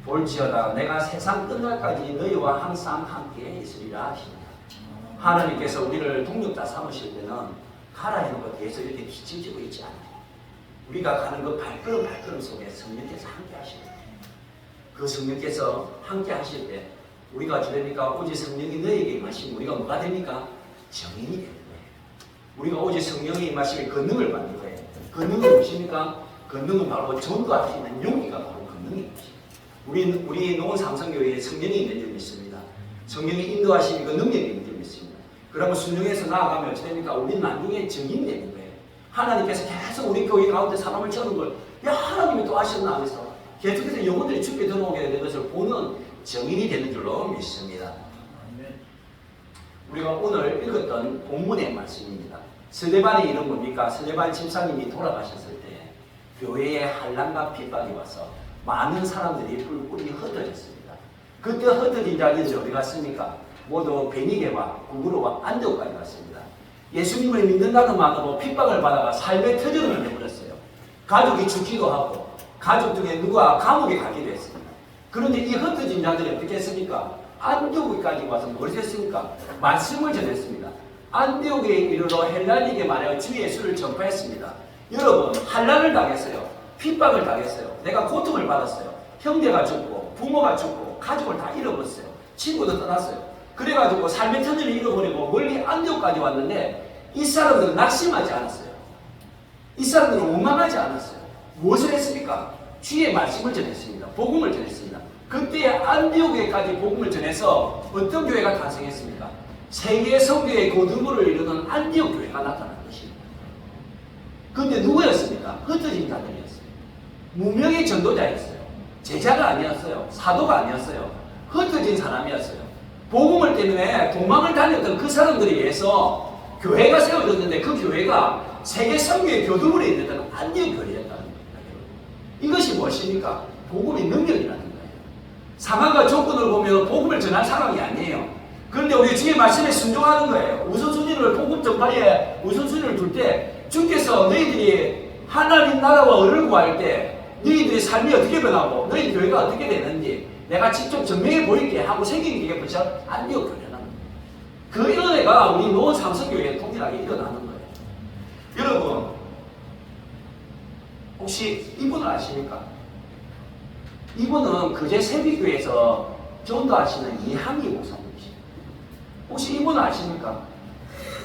볼지어다 내가 세상 끝날까지 너희와 항상 함께 있으리라 하십니다. 하나님께서 우리를 동력자 삼으실 때는 가라 해놓고 뒤에서 이렇게 기침지고 있지 않아요. 우리가 가는 그 발걸음 속에 성령께서 함께 하십니다. 그 성령께서 함께 하실 때 우리가 주되니까 오직 성령이 너에게 임하시면 우리가 뭐가 됩니까? 정인이 되는 거예요. 우리가 오직 성령이 임하시면 권능을 받는 거예요. 권능은 무엇입니까? 권능은 바로 전도할 수 있는 용기가 바로 권능인 것입니다. 우리 노원 삼성교회에 성령이 있는 줄 믿습니다. 성령이 인도하시는 그 능력이 있는 줄 믿습니다. 그러면 순종해서 나아가면 어떻게 됩니까? 우리는 나중에 정인이 되는 거예요. 하나님께서 계속 우리 교회 가운데 사람을 채우는 걸 하나님이 또 하셨나 하면서 계속해서 영혼들이 죽게 들어오게 되는 것을 보는 정인이 되는 줄로 믿습니다. 우리가 오늘 읽었던 본문의 말씀입니다. 스데반의 이름 뭡니까? 스데반 집사님이 돌아가셨을 때 교회에 한란과 핍박이 와서 많은 사람들이 뿔뿔이 흩어졌습니다. 그때 흩어진 자들이 어디 갔습니까? 모두 베니게와 구브로와 안디옥까지 갔습니다. 예수님을 믿는다는 말로 핍박을 받아가 삶의 터전을 내버렸어요. 가족이 죽기도 하고 가족 중에 누가 감옥에 가기도 했습니다. 그런데 이 흩어진 자들이 어떻게 했습니까? 안디옥까지 와서 뭘 했습니까? 말씀을 전했습니다. 안디옥에 이르러 헬라인에게 말하여 주 예수를 전파했습니다. 여러분, 환난을 당했어요. 핍박을 당했어요. 내가 고통을 받았어요. 형제가 죽고 부모가 죽고 가족을 다 잃어버렸어요. 친구도 떠났어요. 그래가지고 삶의 터전을 잃어버리고 멀리 안디옥까지 왔는데 이 사람들은 낙심하지 않았어요. 이 사람들은 원망하지 않았어요. 무엇을 했습니까? 주의 말씀을 전했습니다. 복음을 전했습니다. 그때 안디옥에까지 복음을 전해서 어떤 교회가 탄생했습니까? 세계 선교의 고등부를 이루는 안디옥 교회가 나타난 것입니다. 그런데 누구였습니까? 흩어진 자들이었어요. 무명의 전도자였어요. 제자가 아니었어요. 사도가 아니었어요. 흩어진 사람이었어요. 복음을 때문에 도망을 다녔던 그 사람들에 의해서 교회가 세워졌는데 그 교회가 세계 선교의 교두물에 있는 안디옥 교회였다는 겁니다. 이것이 무엇입니까? 복음의 능력이라는 거예요. 상황과 조건을 보면 복음을 전할 상황이 아니에요. 그런데 우리 주의 말씀에 순종하는 거예요. 우선순위를 복음 전파에 우선순위를 둘 때 주께서 너희들이 하나님 나라와 의를 구할 때 너희들의 삶이 어떻게 변하고 너희 교회가 어떻게 되는지 내가 직접 증명해 보일게 하고 생긴 게 벌써 안디옥 교회라는 거예요. 그 은혜가 우리 노원 삼성교회에 동일하게 일어나는 거예요. 여러분 혹시 이분을 아십니까? 이분은 그제 세비교회에서 전도하시는 이한기 목사님이십니다. 혹시 이분을 아십니까?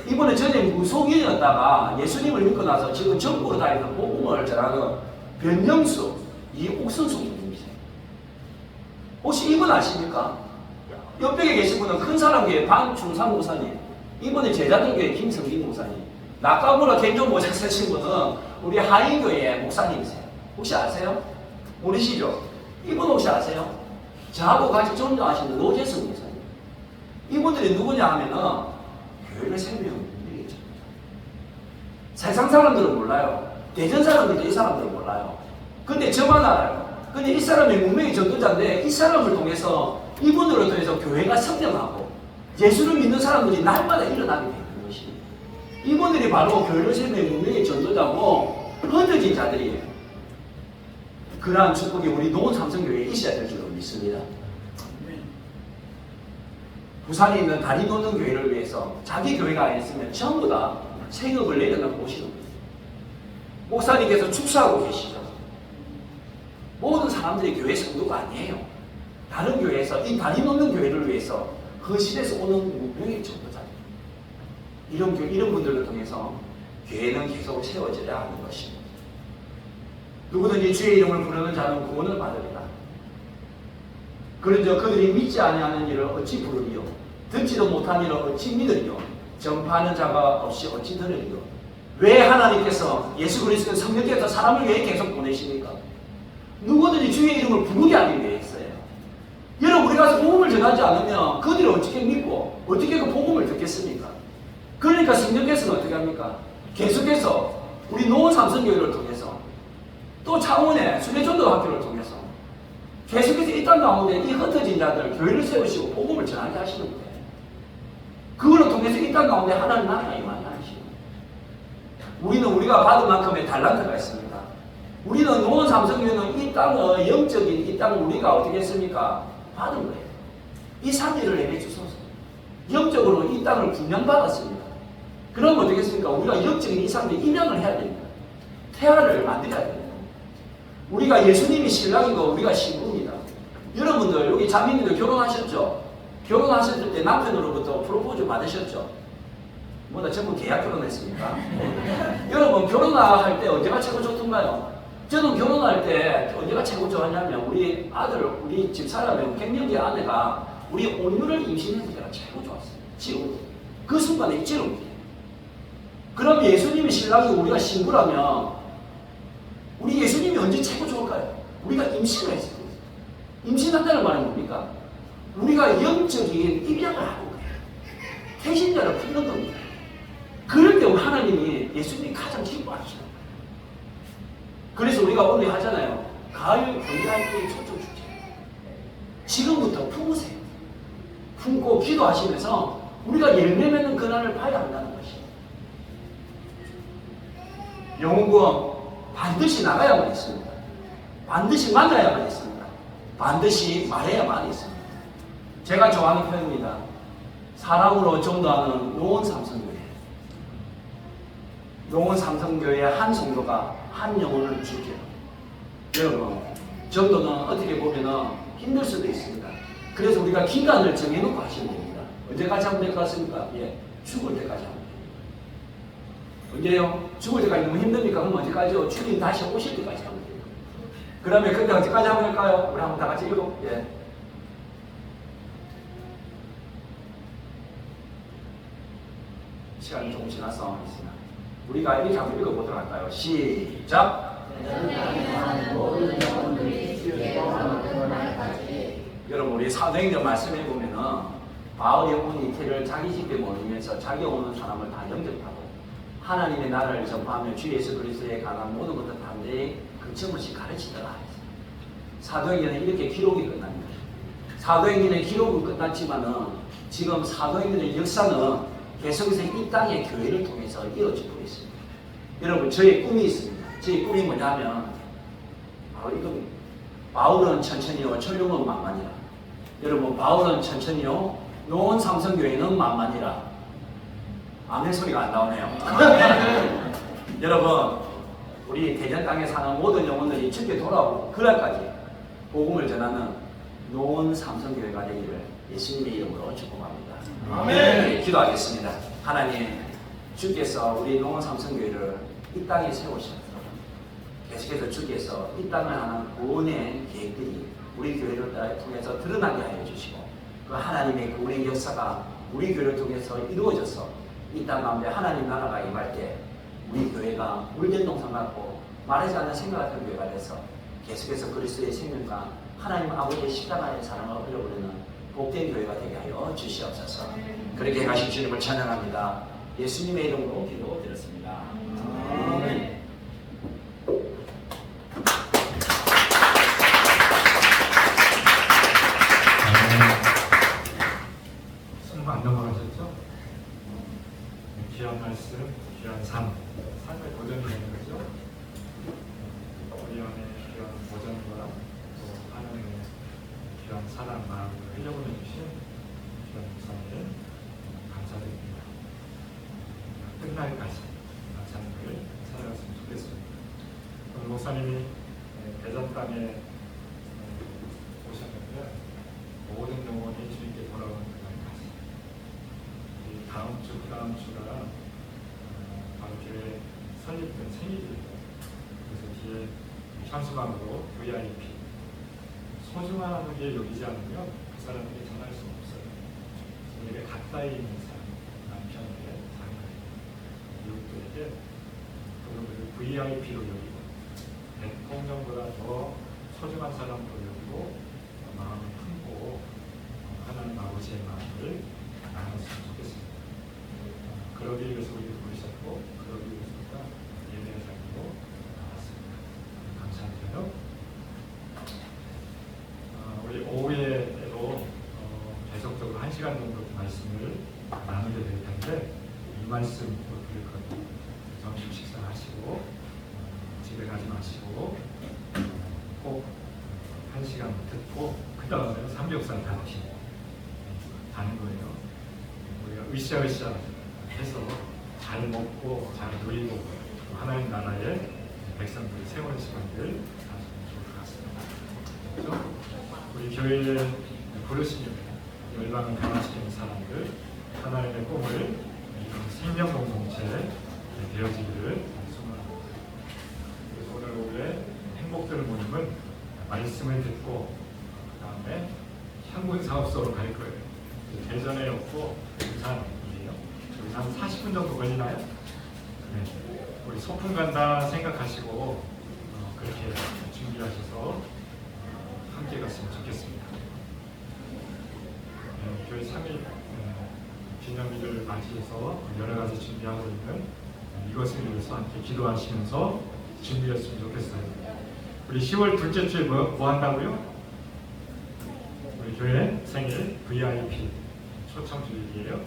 이분은 전에 무속인이었다가 예수님을 믿고 나서 지금 전국으로 다니는 복음을 전하는 변영수 이옥선 성도님이세요. 혹시 이분 아십니까? 옆에 계신 분은 큰사람교회 방충상 목사님, 이분은 제자들교회 김성진 목사님, 낙가무라 개종 모자 쓰신 분은 우리 하인교회 목사님이세요. 혹시 아세요? 모르시죠? 이분 혹시 아세요? 저하고 같이 전도하시는 노재성 목사님. 이분들이 누구냐 하면은 교회를 세우는 분들이죠. 세상 사람들은 몰라요. 대전 사람들도 이 사람들은 몰라요. 근데 저만 알아요. 근데 이 사람이 문명의 전도자인데 이 사람을 통해서 이분으로 통해서 교회가 성장하고 예수를 믿는 사람들이 날마다 일어나게 되는 것입니다. 이분들이 바로 교회를 세우는 문명의 전도자고 흩어진 자들이에요. 그러한 축복이 우리 노원 삼성교회에 있어야 될 줄로 믿습니다. 부산에 있는 다리 놓는 교회를 위해서 자기 교회가 아니었으면 전부 다 생업을 내려놓고 오시는 거예요. 목사님께서 축사하고 계시죠. 모든 사람들이 교회 성도가 아니에요. 다른 교회에서 이 다리 놓는 교회를 위해서 거실에서 오는 무명의 전도자입니다. 이런 분들을 통해서 교회는 계속 세워져야 하는 것입니다. 누구든지 주의 이름을 부르는 자는 구원을 받으리라. 그런저 그들이 믿지 아니하는 일을 어찌 부르리요? 듣지도 못한 일을 어찌 믿으리요? 전파하는 자가 없이 어찌 들으리요? 왜 하나님께서 예수 그리스도 성령께서 사람을 왜 계속 보내십니까? 누구든지 주의 이름을 부르게 하기 위해 했어요. 여러분 우리 가서 복음을 전하지 않으면 그들이 어떻게 믿고 어떻게 그 복음을 듣겠습니까? 그러니까 성령께서는 어떻게 합니까? 계속해서 우리 노원 삼성교회를 통해서 또 창원의 순회전도 학교를 통해서 계속해서 이 땅 가운데 이 흩어진 자들 교회를 세우시고 복음을 전하게 하시는 거예요. 그걸 통해서 이 땅 가운데 하나님 나라가 임하게 하시는 거예요. 우리는 우리가 받은 만큼의 달란트가 있습니다. 우리는 노원 삼성교회는 이 땅의 영적인 이 땅을 우리가 어떻게 했습니까? 받은 거예요. 이 산지를 내려주소서. 영적으로 이 땅을 분양받았습니다. 그럼 어떻게 했습니까? 우리가 영적인 이 사람들이 임양을 해야 됩니다. 태아를 만들어야 됩니다. 우리가 예수님이 신랑이고 우리가 신부입니다. 여러분들 여기 자매님들 결혼하셨죠? 결혼하셨을 때 남편으로부터 프로포즈 받으셨죠? 뭐다 전부 계약 결혼했습니까? 여러분 결혼할 때 언제가 최고 좋던가요? 저는 결혼할 때 언제가 최고 좋았냐면 우리 아들, 우리 집사람의 갱년기 아내가 우리 온유를 임신했을 때가 최고 좋았어요. 지금 그 순간에 지금 그럼 예수님이 신랑이고 우리가 신부라면 우리 예수님이 언제 최고 좋을까요? 우리가 임신을 했어요. 임신한다는 말은 뭡니까? 우리가 영적인 입양을 하는 거예요. 태신자를 품는 겁니다. 그럴 때 하나님이 예수님이 가장 기뻐하시는 거예요. 그래서 우리가 오늘 하잖아요. 가을 건강할 때 초점 주제. 지금부터 품으세요. 품고 기도하시면서 우리가 열매 맺는 그날을 봐야 한다는 것이에요. 영혼구원 반드시 나가야만 있습니다. 반드시 만나야만 있습니다. 반드시 말해야만 있습니다. 제가 좋아하는 표현입니다. 사랑으로 전도하는 노원 삼성교회. 노원 삼성교회 한 성도가 한 영혼을 줄게요. 여러분, 전도는 어떻게 보면 힘들 수도 있습니다. 그래서 우리가 기간을 정해놓고 하시면 됩니다. 언제까지 하면 될 것 같습니까? 예, 죽을 때까지 하면 돼요. 언제요? 죽을 때까지 너무 힘듭니까? 그럼 언제까지요? 주님 다시 오실 때까지 하면 돼요. 그러면 그때 언제까지 하면 될까요? 우리 한번 다 같이 읽어. 예. 시간이 조금 지나서 있으나 우리가 이렇게 한번 읽어보도록 할까요? 시작! 여러분 우리 사도행전 말씀해 보면은 바울이 온 이태를 자기 집에 모이면서 자기 오는 사람을 다 영접하고 하나님의 나라를 전파하며 주 예수 그리스도에 관한 모든 것을 담대히 근처없이 가르치더라. 사도행전은 이렇게 기록이 끝납니다. 사도행전의 기록은 끝났지만은 지금 사도행전의 역사는 계속해서 이 땅의 교회를 통해서 이루어지고 있습니다. 여러분 저의 꿈이 있습니다. 저의 꿈이 뭐냐면 이건 바울은 천천히요 철룡은 만만이라. 여러분 바울은 천천히요 노원 삼성교회는 만만이라. 아멘 소리가 안 나오네요. 여러분 우리 대전 땅에 사는 모든 영혼들이 주께 돌아오고 그날까지 복음을 전하는 노원 삼성교회가 되기를 예수님의 이름으로 축복합니다. 아멘. 네, 기도하겠습니다. 하나님 주께서 우리 노원 삼성교회를 이 땅에 세우셨습니다. 계속해서 주께서 이 땅을 하는 구원의 계획들이 우리 교회를 통해서 드러나게 하여 주시고 그 하나님의 구원의 역사가 우리 교회를 통해서 이루어져서 이 땅 가운데 하나님 나라가 임할 때 우리 교회가 물된 동산 같고 마르지 않는 생각 같은 교회가 돼서 계속해서 그리스도의 생명과 하나님 아버지의 십자가의 사랑을 흘려보내는 복된 교회가 되게 하여 주시옵소서. 그렇게 하신 주님을 찬양합니다. 예수님의 이름으로 기도드렸습니다. 아멘. 설마 안 넘어가셨죠? 귀한 말씀, 귀한 삶, 삶의 도전이 되는 거죠. 우리 안에 귀한 도전과 또 하나님의 귀한 사랑 마음을 흘려보내주신 귀한 목사님 감사드립니다. 끝날까지 삶을 살아갔으면 좋겠습니다. 오늘 목사님이 대전 땅에 오셨는데 모든 영혼이 주님께 돌아오는 그날까지 다음 주, 그 다음 주가 바로 교회 설립된 생일이에요. 그래서 뒤에 현수막으로 VIP 소중하게 여기지 않으면 그 사람에게 전할 수 없어요. 우리가 가까이 있는 사람, 남편에게, 자녀에게, 이웃들에게 그분들을 VIP로 여기고 대통령보다 더 소중한 사람으로 여기고 마음을 품고 하나님 아버지의 마음을 나눴으면 좋겠습니다. 그러기 위해서 우리를 부르셨고 그러기 위해서 우리가 예배의 자리로 나왔습니다. 감사드려요. 우리 오후에도 계속적으로 1시간 정도 말씀을 나누게 될 텐데 이 말씀 또 드릴 거예요. 점심 식사하시고 집에 가지 마시고 꼭 1시간 듣고 그 다음에 삼겹살 다 드시고 가는 거예요. 우리가 으쌰으쌰 해서 잘 먹고 잘 누리고 하나님 나라의 백성들을 세우는 시간들 가지면 좋을 것 같습니다. 그렇죠? 우리 교회에 부르시면 열방을 변화시키는 사람들 하나님의 꿈을 이루는 생명 공동체 되어지기를 소망합니다. 그래서 오늘 오후에 행복들 모임은 말씀을 듣고 그 다음에 향군 사업소로 갈 거예요. 대전에 없고 부산이에요. 여기서 한 40분 정도 걸리나요? 네. 우리 소풍 간다 생각하시고 그렇게 준비하셔서 함께 갔으면 좋겠습니다. 교회 3일 기념일을 맞이해서 여러 가지 준비하고 있는 이것을 위해서 함께 기도하시면서 준비했으면 좋겠어요. 우리 10월 둘째 주에 뭐 한다고요? 우리 교회 생일 VIP 초청 주일이에요.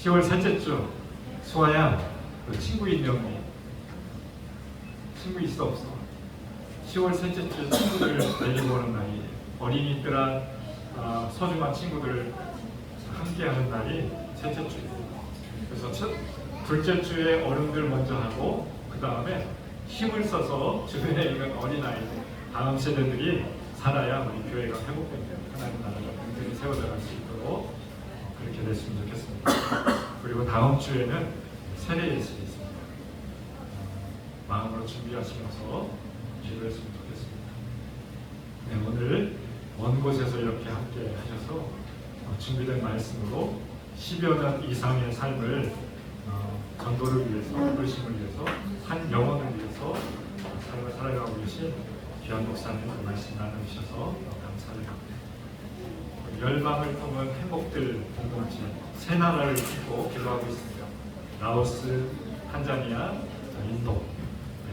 10월 셋째 주 수아야 그 친구 있니? 친구 있어 없어? 10월 셋째 주 친구들을 데리고 오는 날이에요. 어린이들한 소중한 친구들을 함께하는 날이 셋째 주예요. 그래서 둘째 주에 어른들 먼저 하고 그 다음에 힘을 써서 주변에 있는 어린아이들 다음 세대들이 살아야 우리 교회가 회복됩니다. 하나님 나라가 굉장히 세워나갈 수 있도록 그렇게 됐으면 좋겠습니다. 그리고 다음 주에는 세례 예술이 있습니다. 마음으로 준비하시면서 기도했으면 좋겠습니다. 네, 오늘 먼 곳에서 이렇게 함께 하셔서 준비된 말씀으로 10여 년 이상의 삶을 전도를 위해서, 부르심을 위해서, 한 영혼을 위해서 삶을 살아가고 계신 귀한 목사님 그 말씀 나누셔서 감사를 합니다. 열방을 품은 행복들 공동체 세 나라를 품고 기도하고 있습니다. 라오스, 탄자니아, 인도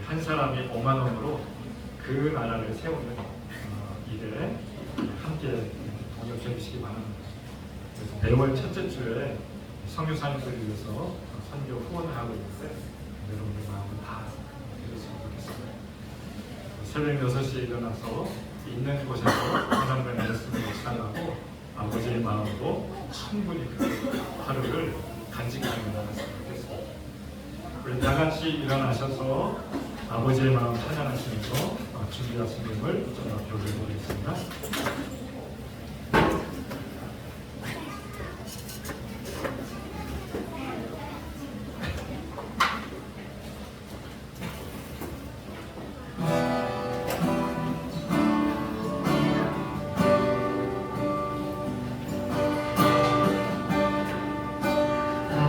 한 사람이 5만 원으로 그 나라를 세우는 일에 함께 동역해 주시기 바랍니다. 그래서 매월 첫째 주에 선교사님들을 위해서 선교 후원을 하고 있는데 여러분의 마음을 다 해주시면 좋겠습니다. 새벽 6시에 일어나서 있는 곳에서 하나님의 말씀을 묵상하고 아버지의 마음으로 충분히 그 하루를 간직하며 나갔으면 좋겠습니다. 우리 다같이 일어나셔서 아버지의 마음 찬양하시면서 준비하신 음을 전합해보겠습니다.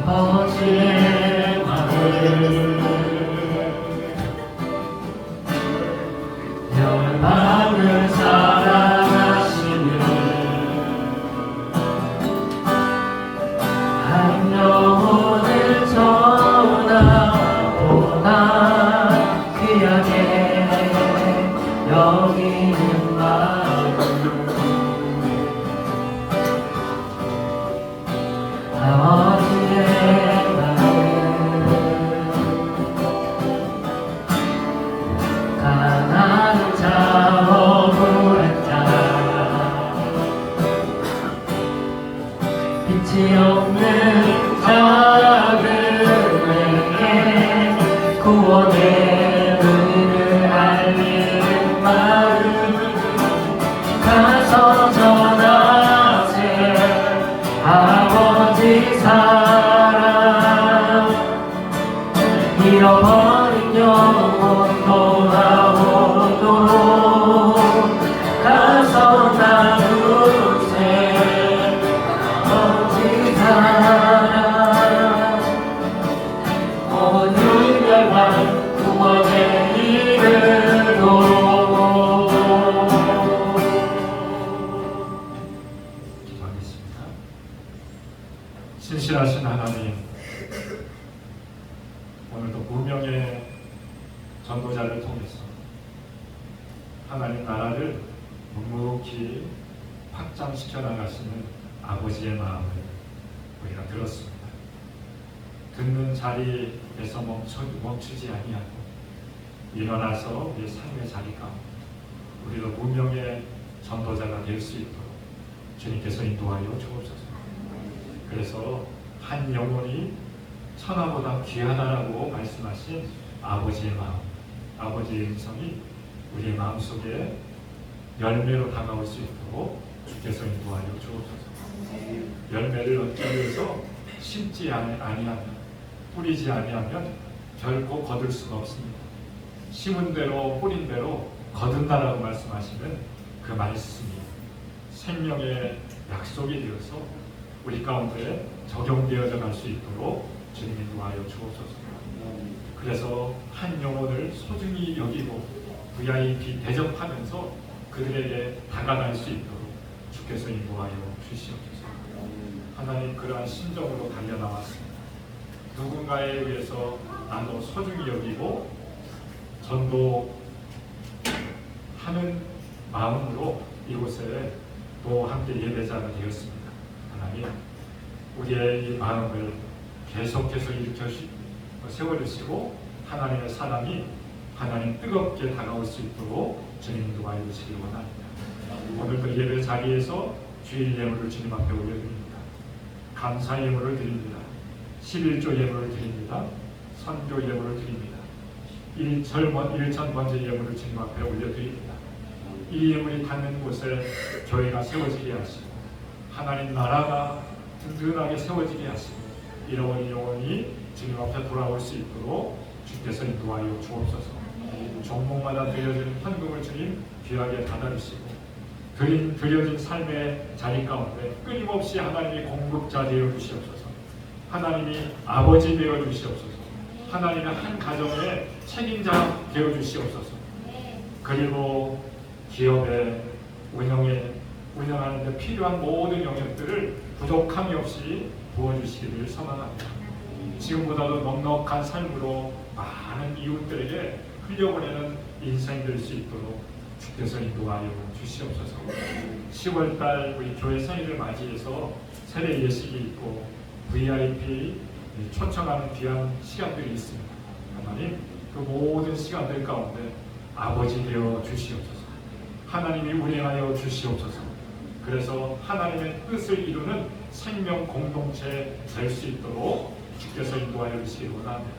아버지의 마음을 열방을 사랑하시는 한 영혼을 전하보다 귀하게 여기는 마음 아버지의 마음 가난한 자 억울한 자 빛이 없는 자들에게 구원의 은혜를 알리는 마음 가서 전하세 아버지 사랑 잃어버린 영혼 돌아오도록 가서 나누세 아버지 사랑 모든 열방 구원에 이르도록 기도하겠습니다. 신실하신 하나님, 오늘도 무명의 전도자를 통해서 하나님 나라를 묵묵히 확장시켜 나가시는 아버지의 마음을 우리가 들었습니다. 듣는 자리에서 멈추지 아니하고 일어나서 우리 삶의 자리 가운데 우리도 무명의 전도자가 될 수 있도록 주님께서 인도하여 주옵소서. 그래서 한 영혼이 천하보다 귀하다라고 말씀하신 아버지의 마음, 아버지의 음성이 우리의 마음속에 열매로 다가올 수 있도록 주께서 인도하여 주옵소서. 열매를 얻기 위해서 심지 아니하면, 뿌리지 아니하면 결코 거둘 수가 없습니다. 심은 대로 뿌린 대로 거둔다라고 말씀하시는 그 말씀이 생명의 약속이 되어서 우리 가운데 적용되어져 갈 수 있도록 주님 인도하여 주옵소서. 그래서 한 영혼을 소중히 여기고 VIP 대접하면서 그들에게 다가갈 수 있도록 주께서 인도하여 주시옵소서. 하나님, 그러한 심정으로 달려나왔습니다. 누군가에 의해서 나도 소중히 여기고 전도하는 마음으로 이곳에 또 함께 예배자가 되었습니다. 하나님, 우리의 이 마음을 계속해서 세워주시고 하나님의 사랑이 하나님 뜨겁게 다가올 수 있도록 주님 인도하여 주시기 원합니다. 오늘도 예배 자리에서 주일 예물을 주님 앞에 올려드립니다. 감사 예물을 드립니다. 11조 예물을 드립니다. 선교 예물을 드립니다. 1천 번째 예물을 주님 앞에 올려드립니다. 이 예물이 닿는 곳에 교회가 세워지게 하시고 하나님 나라가 든든하게 세워지게 하시고 잃어버린 영혼이 주님 앞에 돌아올 수 있도록 주께서 인도하여 주옵소서. 종목마다 드려지는 헌금을 주님 귀하게 받아주시고 드려진 삶의 자리 가운데 끊임없이 하나님이 공급자 되어 주시옵소서. 하나님이 아버지 되어 주시옵소서. 하나님의 한 가정의 책임자 되어 주시옵소서. 그리고 기업의 운영하는 데 필요한 모든 영역들을 부족함이 없이 부어주시기를 소망합니다. 지금보다도 넉넉한 삶으로 많은 이웃들에게 흘려보내는 인생이 될 수 있도록 주께서 인도하여 주시옵소서. 10월달 우리 교회 생일을 맞이해서 세례 예식이 있고 VIP 초청하는 귀한 시간들이 있습니다. 하나님 그 모든 시간들 가운데 아버지 되어 주시옵소서. 하나님이 운행하여 주시옵소서. 그래서 하나님의 뜻을 이루는 생명 공동체 될 수 있도록 주께서 인도하여 주시기 원합니다.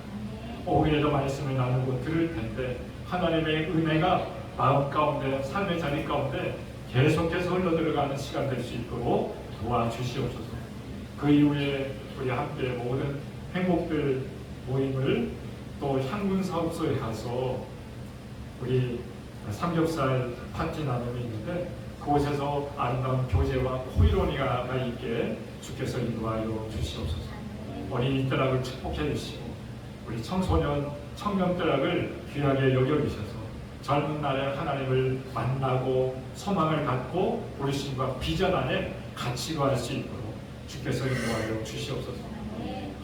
오후에도 말씀을 나누고 들을 텐데 하나님의 은혜가 마음 가운데 삶의 자리 가운데 계속해서 흘러들어가는 시간 될 수 있도록 도와주시옵소서. 그 이후에 우리 함께 모든 행복들 모임을 또 향군사업소에 가서 우리 삼겹살 파티 나눔이 있는데 그곳에서 아름다운 교제와 코이로니가 있게 주께서 인도하여 주시옵소서. 어린이 뜰락을 축복해 주시고 우리 청소년 청년 뜰락을 귀하게 여겨주셔서 젊은 날에 하나님을 만나고 소망을 갖고 우리 신과 비전 안에 같이 거할 수 있도록 주께서 인도하여 주시옵소서.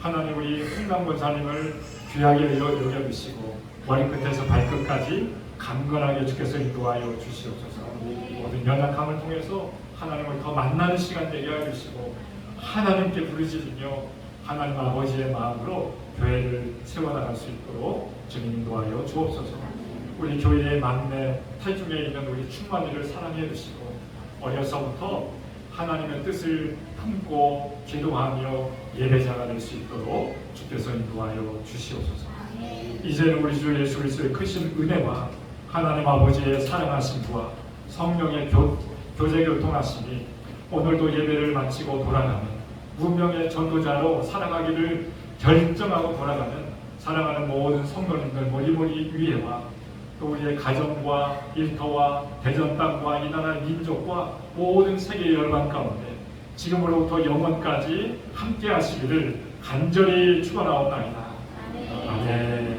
하나님 우리 홍남 권사님을 귀하게 여겨주시고 머리끝에서 발끝까지 강건하게 주께서 인도하여 주시옵소서. 모든 연약함을 통해서 하나님을 더 만나는 시간 되게 해주시고 하나님께 부르짖으며 하나님 아버지의 마음으로 교회를 세워나갈 수 있도록 주님 인도하여 주옵소서. 우리 교회의 막내 태중에 있는 우리 충만이를 사랑해 주시고 어려서부터 하나님의 뜻을 품고 기도하며 예배자가 될 수 있도록 주께서 인도하여 주시옵소서. 이제는 우리 주 예수 그리스도의 크신 은혜와 하나님 아버지의 사랑하신 부와 성령의 교제 교통하심이 오늘도 예배를 마치고 돌아가는 문명의 전도자로 살아가기를 결정하고 돌아가는 사랑하는 모든 성도님들 머리머리 위에와 또 우리의 가정과 일터와 대전 땅과 이 나라 민족과 모든 세계 열방 가운데 지금으로부터 영원까지 함께 하시기를 간절히 축원하옵나이다. 아멘.